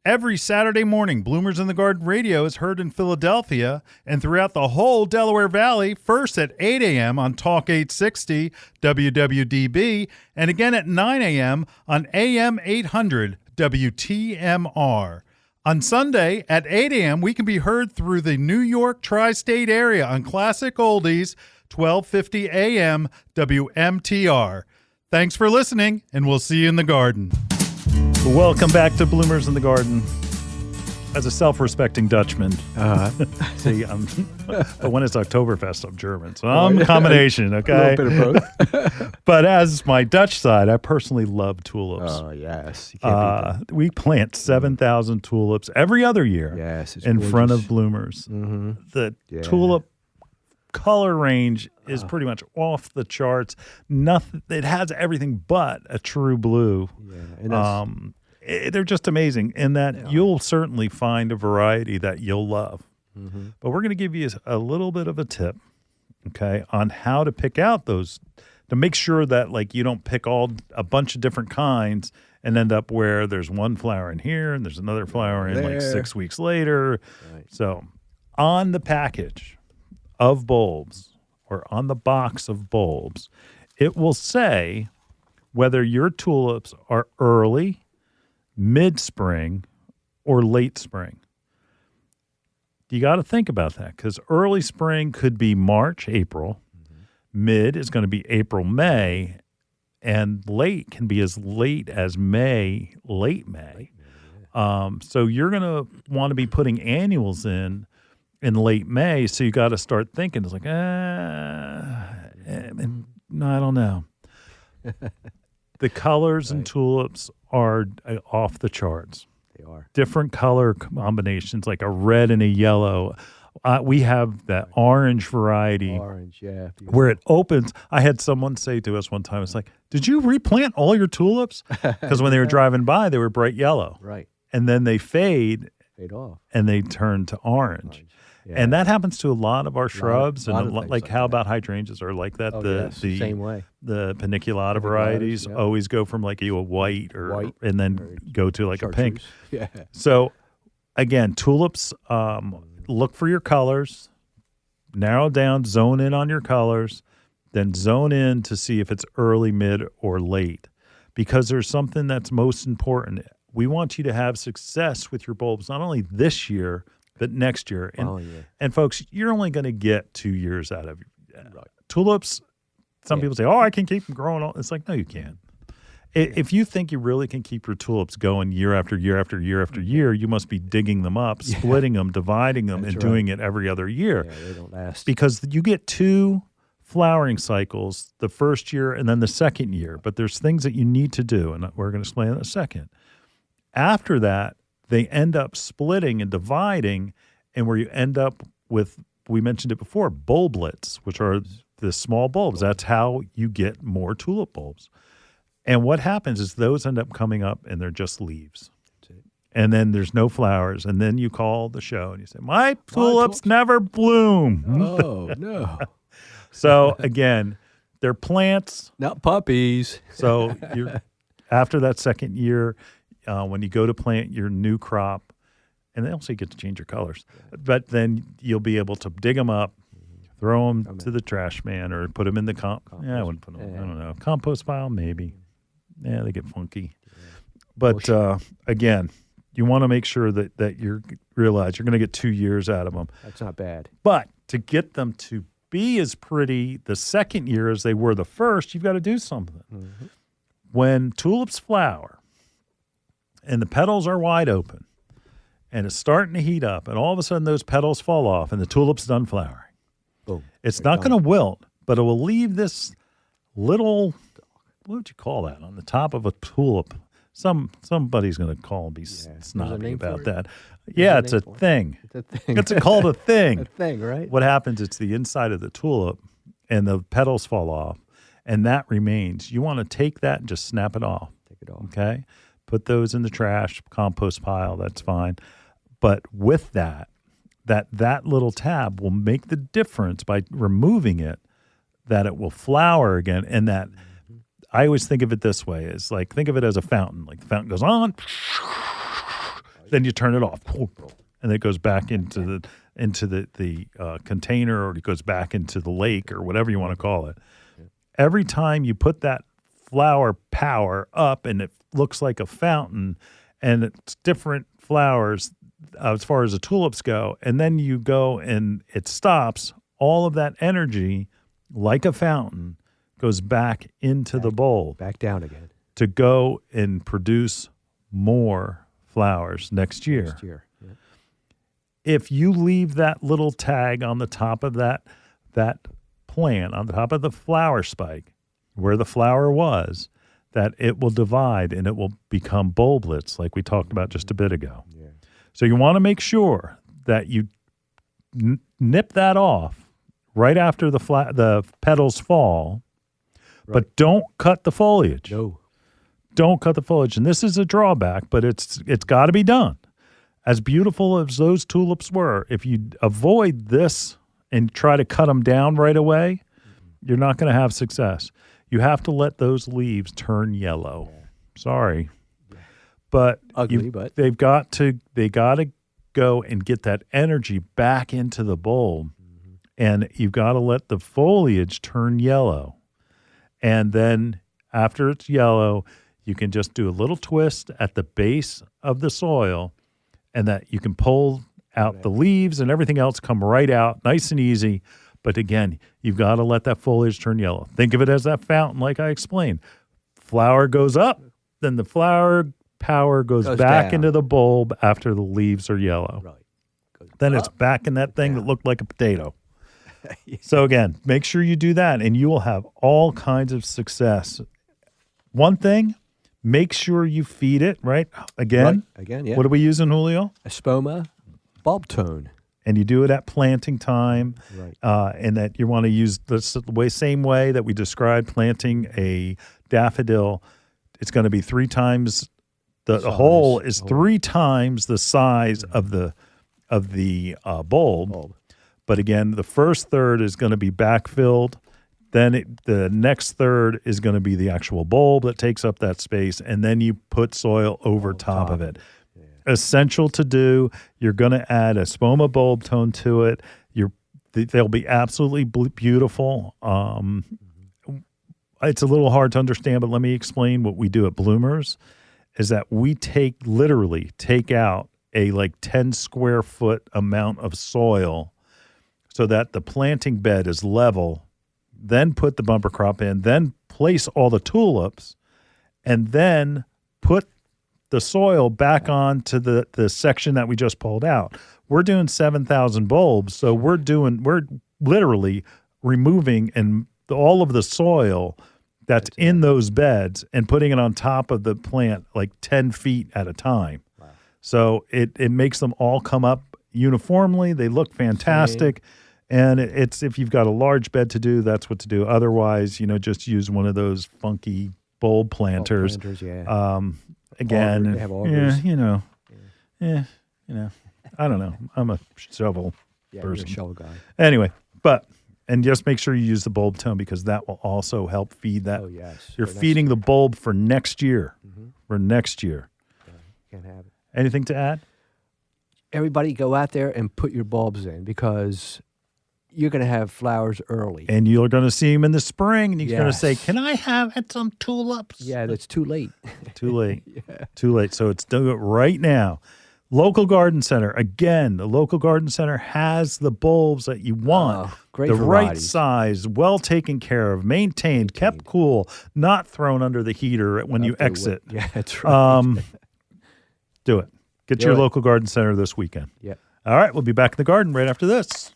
Every Saturday morning, Bloomers in the Garden Radio is heard in Philadelphia and throughout the whole Delaware Valley, first at 8 a.m. on Talk 860 WWDB and again at 9 a.m. on AM 800 WTMR. On Sunday at 8 a.m., we can be heard through the New York tri-state area on Classic Oldies, 1250 a.m. WMTR. Thanks for listening, and we'll see you in the garden. Welcome back to Bloomers in the Garden. As a self-respecting Dutchman, see, but when it's Oktoberfest, I'm German, so I'm a combination, okay? A little bit of both. But as my Dutch side, I personally love tulips. Oh, yes. You can't beat that. We plant 7,000 tulips every other year Yes, it's in front gorgeous. of bloomers. Mm-hmm. The Yeah. tulip color range is pretty much off the charts. Nothing. It has everything but a true blue. Yeah, and that's, They're just amazing in that you'll certainly find a variety that you'll love. mm-hmm. But we're going to give you a little bit of a tip, okay, on how to pick out those, to make sure that like you don't pick a bunch of different kinds and end up where there's one flower in here and there's another flower in like 6 weeks later. Right. So on the package of bulbs or on the box of bulbs, it will say whether your tulips are early, mid-spring, or late spring. You got to think about that because early spring could be March, April. Mid is going to be April, May, and late can be as late as May, late May. So you're going to want to be putting annuals in late May. So you got to start thinking. It's like, no, I don't know. The colors in tulips are off the charts. They are. Different color combinations, like a red and a yellow. We have that orange variety Orange, yeah. where it opens. I had someone say to us one time, it's like, did you replant all your tulips? Because when they were driving by, they were bright yellow. Right. And then they fade off. and they turn to orange. Yeah. And that happens to a lot of our shrubs. lot And of things like like how that. about hydrangeas are like that? Oh, the same way. The paniculata varieties yeah. always go from like a white and then go to like a pink. Yeah. So again, tulips, look for your colors, narrow down, zone in on your colors, then zone in to see if it's early, mid, or late. Because there's something that's most important. We want you to have success with your bulbs, not only this year, but next year. And, and folks, you're only going to get 2 years out of tulips. Some people say, oh, I can keep them growing. It's like, no, you can't. If you think you really can keep your tulips going year after year after year after year, you must be digging them up, splitting them, dividing them, and doing it every other year. Yeah, they don't last. Because you get 2 flowering cycles, the first year and then the second year. But there's things that you need to do, and we're going to explain in a second. After that, they end up splitting and dividing, and where you end up with, we mentioned it before, bulblets, which are the small bulbs. That's how you get more tulip bulbs. And what happens is those end up coming up and they're just leaves. And then there's no flowers. And then you call the show and you say, my tulips never bloom. Oh, no. So again, they're plants. Not puppies. So after that second year, when you go to plant your new crop, and then also you get to change your colors, but then you'll be able to dig them up, throw them to the trash man, or put them in the I wouldn't put them. I don't know, compost pile maybe. Yeah, they get funky. But again, you want to make sure that you realize you're going to get 2 years out of them. That's not bad. But to get them to be as pretty the second year as they were the first, you've got to do something. Mm-hmm. When tulips flower and the petals are wide open and it's starting to heat up and all of a sudden those petals fall off and the tulip's done flowering. Boom. It's not going to wilt, but it will leave this little, what would you call that, on the top of a tulip? Somebody's going to call and be snobby about that. Yeah, it's a thing. It's a thing. It's called a thing. A thing, right? What happens, it's the inside of the tulip and the petals fall off and that remains. You want to take that and just snap it off. Take it off. Okay? Put those in the trash, compost pile, that's fine. But with that, that little tab will make the difference by removing it, that it will flower again. And that I always think of it this way, is like, think of it as a fountain. Like the fountain goes on, then you turn it off, and it goes back into the container, or it goes back into the lake, or whatever you want to call it. Every time you put that flower power up and it looks like a fountain, and it's different flowers as far as the tulips go, and then you go and it stops, all of that energy, like a fountain, goes back into the bulb. Back down again. To go and produce more flowers next year. Next year. Yeah. If you leave that little tag on the top of that plant, on the top of the flower spike, where the flower was, that it will divide and it will become bulblets, like we talked about just a bit ago. Yeah. So you want to make sure that you nip that off right after the petals fall, but don't cut the foliage. No. Don't cut the foliage. And this is a drawback, but it's got to be done. As beautiful as those tulips were, if you avoid this and try to cut them down right away, you're not going to have success. You have to let those leaves turn yellow. Yeah. Sorry. Yeah. But ugly, but they got to go and get that energy back into the bulb. Mm-hmm. And you've got to let the foliage turn yellow. And then after it's yellow, you can just do a little twist at the base of the soil, and that you can pull out the leaves and everything else come right out, nice and easy. But again, you've got to let that foliage turn yellow. Think of it as that fountain, like I explained. Flower goes up, then the flower power goes back into the bulb after the leaves are yellow. Right. Then it's back in that thing that looked like a potato. So again, make sure you do that, and you will have all kinds of success. One thing, make sure you feed it, right? Again, yeah. What are we using, Julio? Espoma bulb tone. And you do it at planting time, right? And that you want to use the same way that we described planting a daffodil. It's going to be 3 times the hole is 3 times the size of the bulb. But again, the first third is going to be backfilled. Then the next third is going to be the actual bulb that takes up that space, and then you put soil over top of it. Yeah. Essential to do. You're going to add a spoma bulb tone to it. They'll be absolutely beautiful. It's a little hard to understand, but let me explain what we do at Bloomers. Is that we literally take out a 10 square foot amount of soil so that the planting bed is level, then put the bumper crop in, then place all the tulips, and then put the soil back onto the section that we just pulled out. We're doing 7,000 bulbs, so we're literally removing all of the soil that's in those beds and putting it on top of the plant 10 feet at a time. Wow. So it makes them all come up uniformly. They look fantastic. And it's, if you've got a large bed to do, that's what to do. Otherwise, just use one of those funky bulb planters. Again, they have augers. I don't know. I'm a shovel person. You're a shovel guy. Anyway, and just make sure you use the bulb tone, because that will also help feed that. Oh, yes. You're feeding the bulb for next year. Mm-hmm. For next year. Yeah, can't have it. Anything to add? Everybody go out there and put your bulbs in, because you're going to have flowers early. And you're going to see them in the spring, and you're going to say, can I have some tulips? Yeah, that's too late. Too late. Yeah. Too late. So do it right now. Local garden center. Again, the local garden center has the bulbs that you want. Great the varieties. Right size, well taken care of, maintained, kept cool, not thrown under the heater when you exit. Yeah, that's right. Do it. Get to your local garden center this weekend. Yeah. All right, we'll be back in the garden right after this.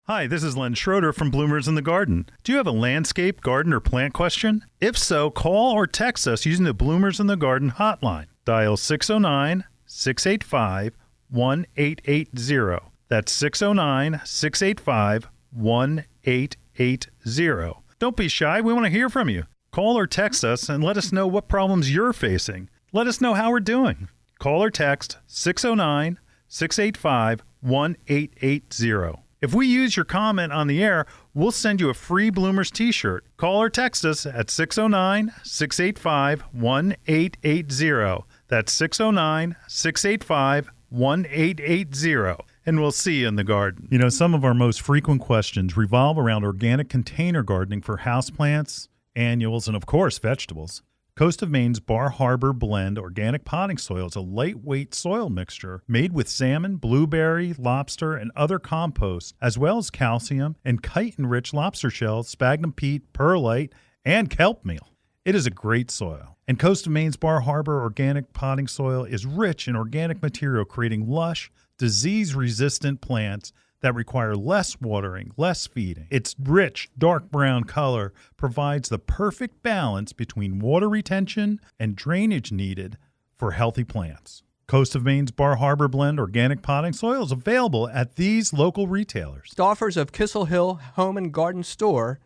Hi, this is Len Schroeder from Bloomers in the Garden. Do you have a landscape, garden, or plant question? If so, call or text us using the Bloomers in the Garden hotline. Dial 609-685-1880. That's 609-685-1880. Don't be shy. We want to hear from you. Call or text us and let us know what problems you're facing. Let us know how we're doing. Call or text 609-685-1880. If we use your comment on the air, we'll send you a free Bloomers t-shirt. Call or text us at 609-685-1880. That's 609-685-1880. And we'll see you in the garden. You know, some of our most frequent questions revolve around organic container gardening for houseplants, annuals, and of course, vegetables. Coast of Maine's Bar Harbor Blend organic potting soil is a lightweight soil mixture made with salmon, blueberry, lobster, and other composts, as well as calcium and chitin-rich lobster shells, sphagnum peat, perlite, and kelp meal. It is a great soil. And Coast of Maine's Bar Harbor organic potting soil is rich in organic material, creating lush, disease-resistant plants that require less watering, less feeding. Its rich, dark brown color provides the perfect balance between water retention and drainage needed for healthy plants. Coast of Maine's Bar Harbor Blend organic potting soil is available at these local retailers. Staffers of Kissel Hill Home and Garden Store,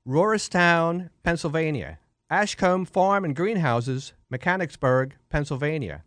Rorastown, Pennsylvania. Ashcombe Farm and Greenhouses, Mechanicsburg, Pennsylvania.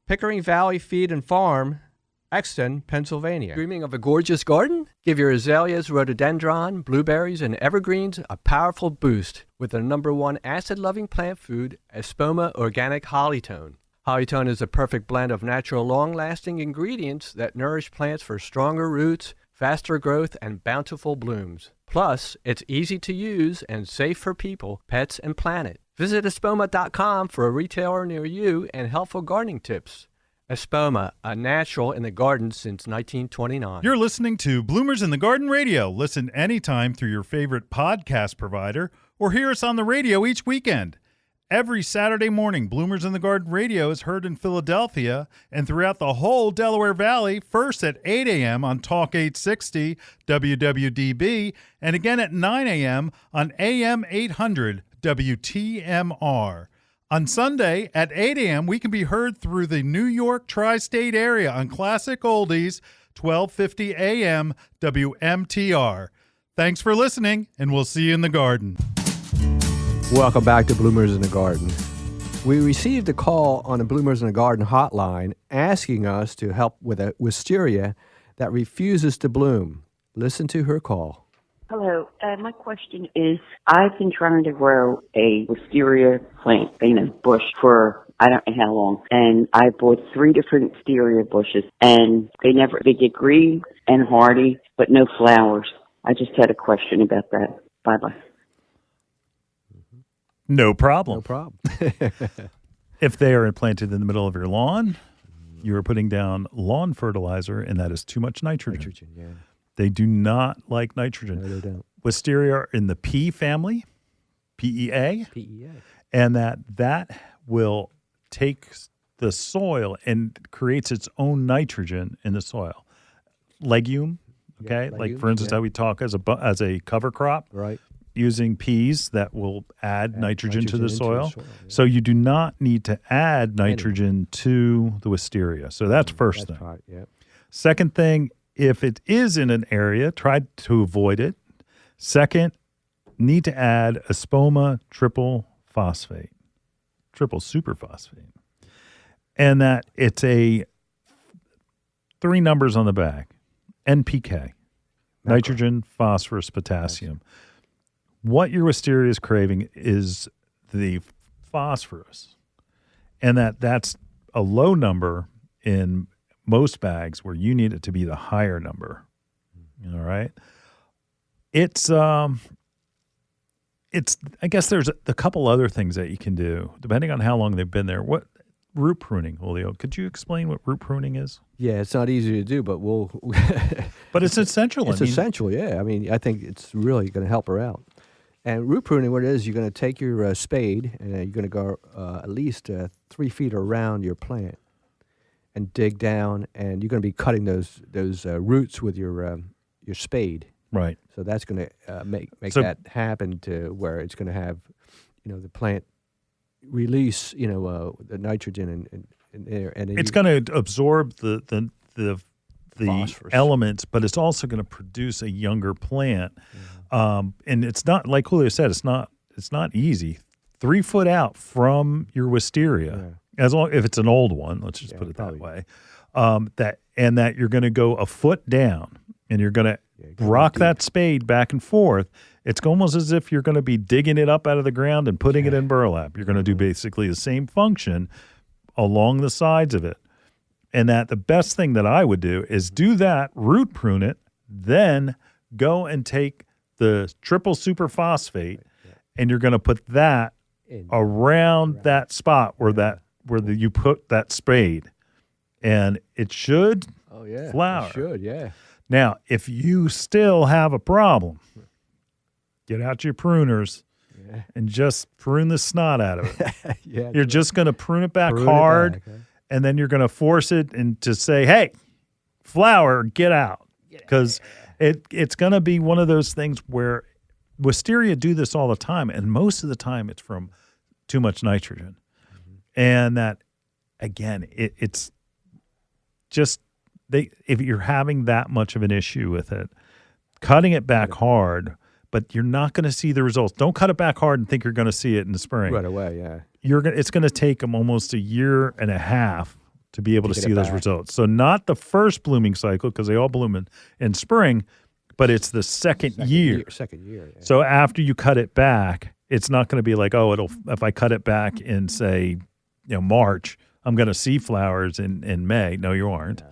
Pickering Valley Feed and Farm, Exton, Pennsylvania. Dreaming of a gorgeous garden? Give your azaleas, rhododendron, blueberries, and evergreens a powerful boost with the #1 acid-loving plant food, Espoma Organic Hollytone. Hollytone is a perfect blend of natural, long-lasting ingredients that nourish plants for stronger roots, faster growth, and bountiful blooms. Plus, it's easy to use and safe for people, pets, and planet. Visit espoma.com for a retailer near you and helpful gardening tips. Espoma, a natural in the garden since 1929. You're listening to Bloomers in the Garden Radio. Listen anytime through your favorite podcast provider or hear us on the radio each weekend. Every Saturday morning, Bloomers in the Garden Radio is heard in Philadelphia and throughout the whole Delaware Valley, first at 8 a.m. on Talk 860 WWDB and again at 9 a.m. on AM 800 WTMR. On Sunday at 8 a.m., we can be heard through the New York tri-state area on Classic Oldies, 1250 a.m. WMTR. Thanks for listening, and we'll see you in the garden. Welcome back to Bloomers in the Garden. We received a call on the Bloomers in the Garden hotline asking us to help with a wisteria that refuses to bloom. Listen to her call. Hello. My question is, I've been trying to grow a wisteria plant, bush for I don't know how long. And I bought 3 different wisteria bushes, and they get green and hardy, but no flowers. I just had a question about that. Bye-bye. No problem. No problem. If they are planted in the middle of your lawn, you are putting down lawn fertilizer, and that is too much nitrogen. Nitrogen, yeah. They do not like nitrogen. No, they don't. Wisteria are in the pea family, PEA. PEA. And that will take the soil and creates its own nitrogen in the soil. Legume, okay? Yeah, like, for instance, how we talk as a cover crop. Right. Using peas that will add nitrogen to the soil. Yeah. So you do not need to add nitrogen to the wisteria. So that's first thing. Right, yeah. Second thing, if it is in an area, try to avoid it. Second, need to add Espoma triple superphosphate. And that it's 3 numbers on the back. NPK, nitrogen, phosphorus, potassium. What your wisteria is craving is the phosphorus. And that's a low number in most bags where you need it to be the higher number. All right. It's I guess there's a couple other things that you can do depending on how long they've been there. What root pruning, Julio? Could you explain what root pruning is? Yeah, it's not easy to do, but we'll. But it's essential. It's essential, yeah. I mean, I think it's really going to help her out. And root pruning, what it is, you're going to take your spade and you're going to go at least 3 feet around your plant and dig down, and you're going to be cutting those roots with your spade. Right. So that's going to make that happen to where it's going to have, the plant release, the nitrogen in there, and it's going to absorb the elements, but it's also going to produce a younger plant. Mm-hmm. And it's not, like Julio said, it's not easy. 3 foot out from your wisteria, as long if it's an old one, let's just put it that way. That you're going to go a foot down, and you're going to rock that spade back and forth. It's almost as if you're going to be digging it up out of the ground and putting it in burlap. You're going to do basically the same function along the sides of it. And that the best thing that I would do is do that, root prune it, then go and take the triple superphosphate, and you're going to put that around that spot where you put that spade, and it should flower. It should, yeah. Now, if you still have a problem, get out your pruners and just prune the snot out of it. You're just going to prune it back hard, and then you're going to force it and to say, hey, flower, get out. Because it's going to be one of those things where wisteria do this all the time, and most of the time it's from too much nitrogen. And that, again, it's just if you're having that much of an issue with it, cutting it back hard, but you're not going to see the results. Don't cut it back hard and think you're going to see it in the spring. Right away, yeah. It's going to take them almost a year and a half to be able to see those results. So not the first blooming cycle, because they all bloom in spring, but it's the second year. Second year. Yeah. So after you cut it back, it's not going to be like, if I cut it back in, say, March, I'm going to see flowers in May. No, you aren't. No.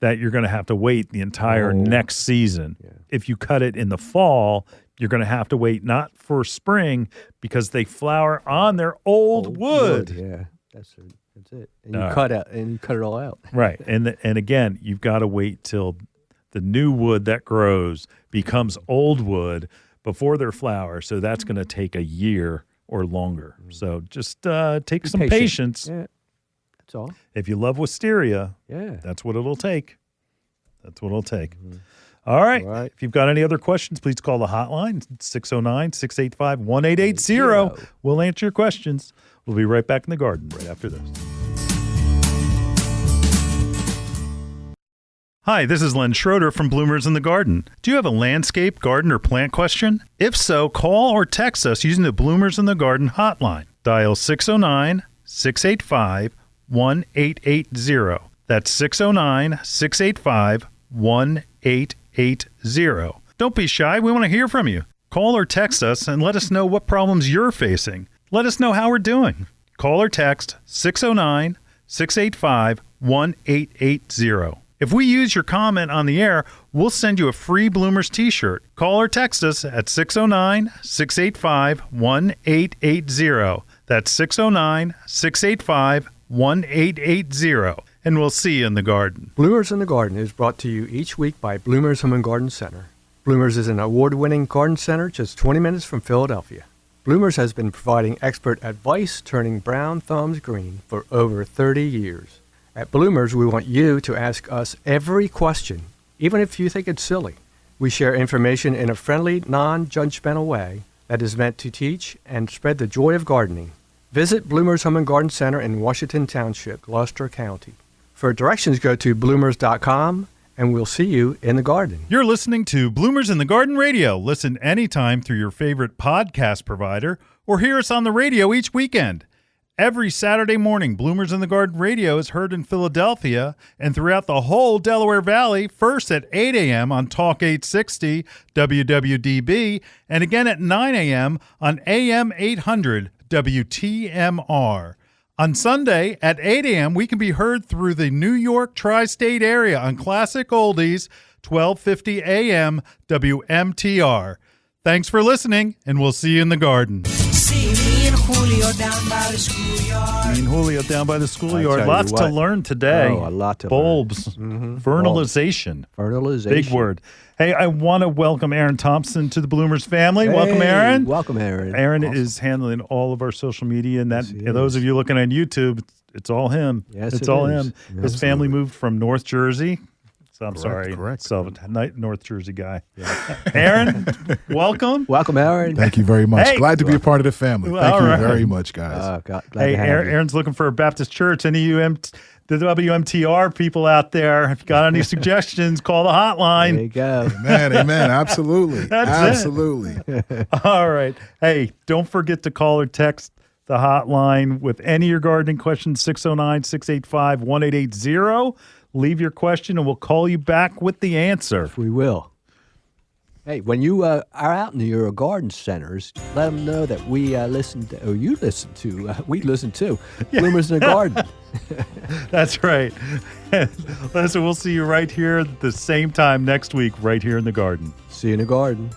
That you're going to have to wait the entire next season. Yeah. If you cut it in the fall, you're going to have to wait not for spring, because they flower on their old wood. Yeah, that's it. And you cut it all out. Right. And again, you've got to wait till the new wood that grows becomes old wood before their flower. So that's going to take a year or longer. So just take some patience. Yeah. That's all. If you love wisteria, that's what it'll take. That's what it'll take. All right. If you've got any other questions, please call the hotline, 609-685-1880. We'll answer your questions. We'll be right back in the garden right after this. Hi, this is Len Schroeder from Bloomers in the Garden. Do you have a landscape, garden, or plant question? If so, call or text us using the Bloomers in the Garden hotline. Dial 609-685-1880. That's 609-685-1880. Don't be shy. We want to hear from you. Call or text us and let us know what problems you're facing. Let us know how we're doing. Call or text 609-685-1880. If we use your comment on the air, we'll send you a free Bloomers t-shirt. Call or text us at 609-685-1880. That's 609-685-1880. And we'll see you in the garden. Bloomers in the Garden is brought to you each week by Bloomers Home and Garden Center. Bloomers is an award-winning garden center just 20 minutes from Philadelphia. Bloomers has been providing expert advice turning brown thumbs green for over 30 years. At Bloomers, we want you to ask us every question, even if you think it's silly. We share information in a friendly, non-judgmental way that is meant to teach and spread the joy of gardening. Visit Bloomers Home and Garden Center in Washington Township, Gloucester County. For directions, go to bloomers.com, and we'll see you in the garden. You're listening to Bloomers in the Garden Radio. Listen anytime through your favorite podcast provider, or hear us on the radio each weekend. Every Saturday morning, Bloomers in the Garden Radio is heard in Philadelphia and throughout the whole Delaware Valley, first at 8 a.m. on Talk 860 WWDB, and again at 9 a.m. on AM 800 WTMR. On Sunday at 8 a.m., we can be heard through the New York tri-state area on Classic Oldies, 1250 a.m. WMTR. Thanks for listening, and we'll see you in the garden. See me and Julio down by the schoolyard. Me and Julio down by the schoolyard. Lots to learn today. Oh, a lot to Bulbs. learn. Vernalization. Fertilization. Big word. Hey, I want to welcome Aaron Thompson to the Bloomers family. Welcome, Aaron. Welcome, Aaron. Aaron is handling all of our social media, and those of you looking on YouTube, it's all him. Yes, it's it all is. him. His family moved from North Jersey. So I'm Correct. North Jersey guy. Yeah. Aaron, welcome. Welcome, Aaron. Thank you very much. Hey. Glad to be a part of the family. Thank you right. very much, guys. Glad Hey, to have you. Aaron's looking for a Baptist church. Any of the WMTR people out there, if you got any suggestions, call the hotline. There you go. Amen. Absolutely. That's Absolutely. All right. Hey, don't forget to call or text the hotline with any of your gardening questions, 609-685-1880. Leave your question, and we'll call you back with the answer. We will. Hey, when you are out in your garden centers, let them know that we listen to, or you listen to, we listen to, Bloomers in the Garden. That's right. Listen, we'll see you right here at the same time next week, right here in the garden. See you in the garden.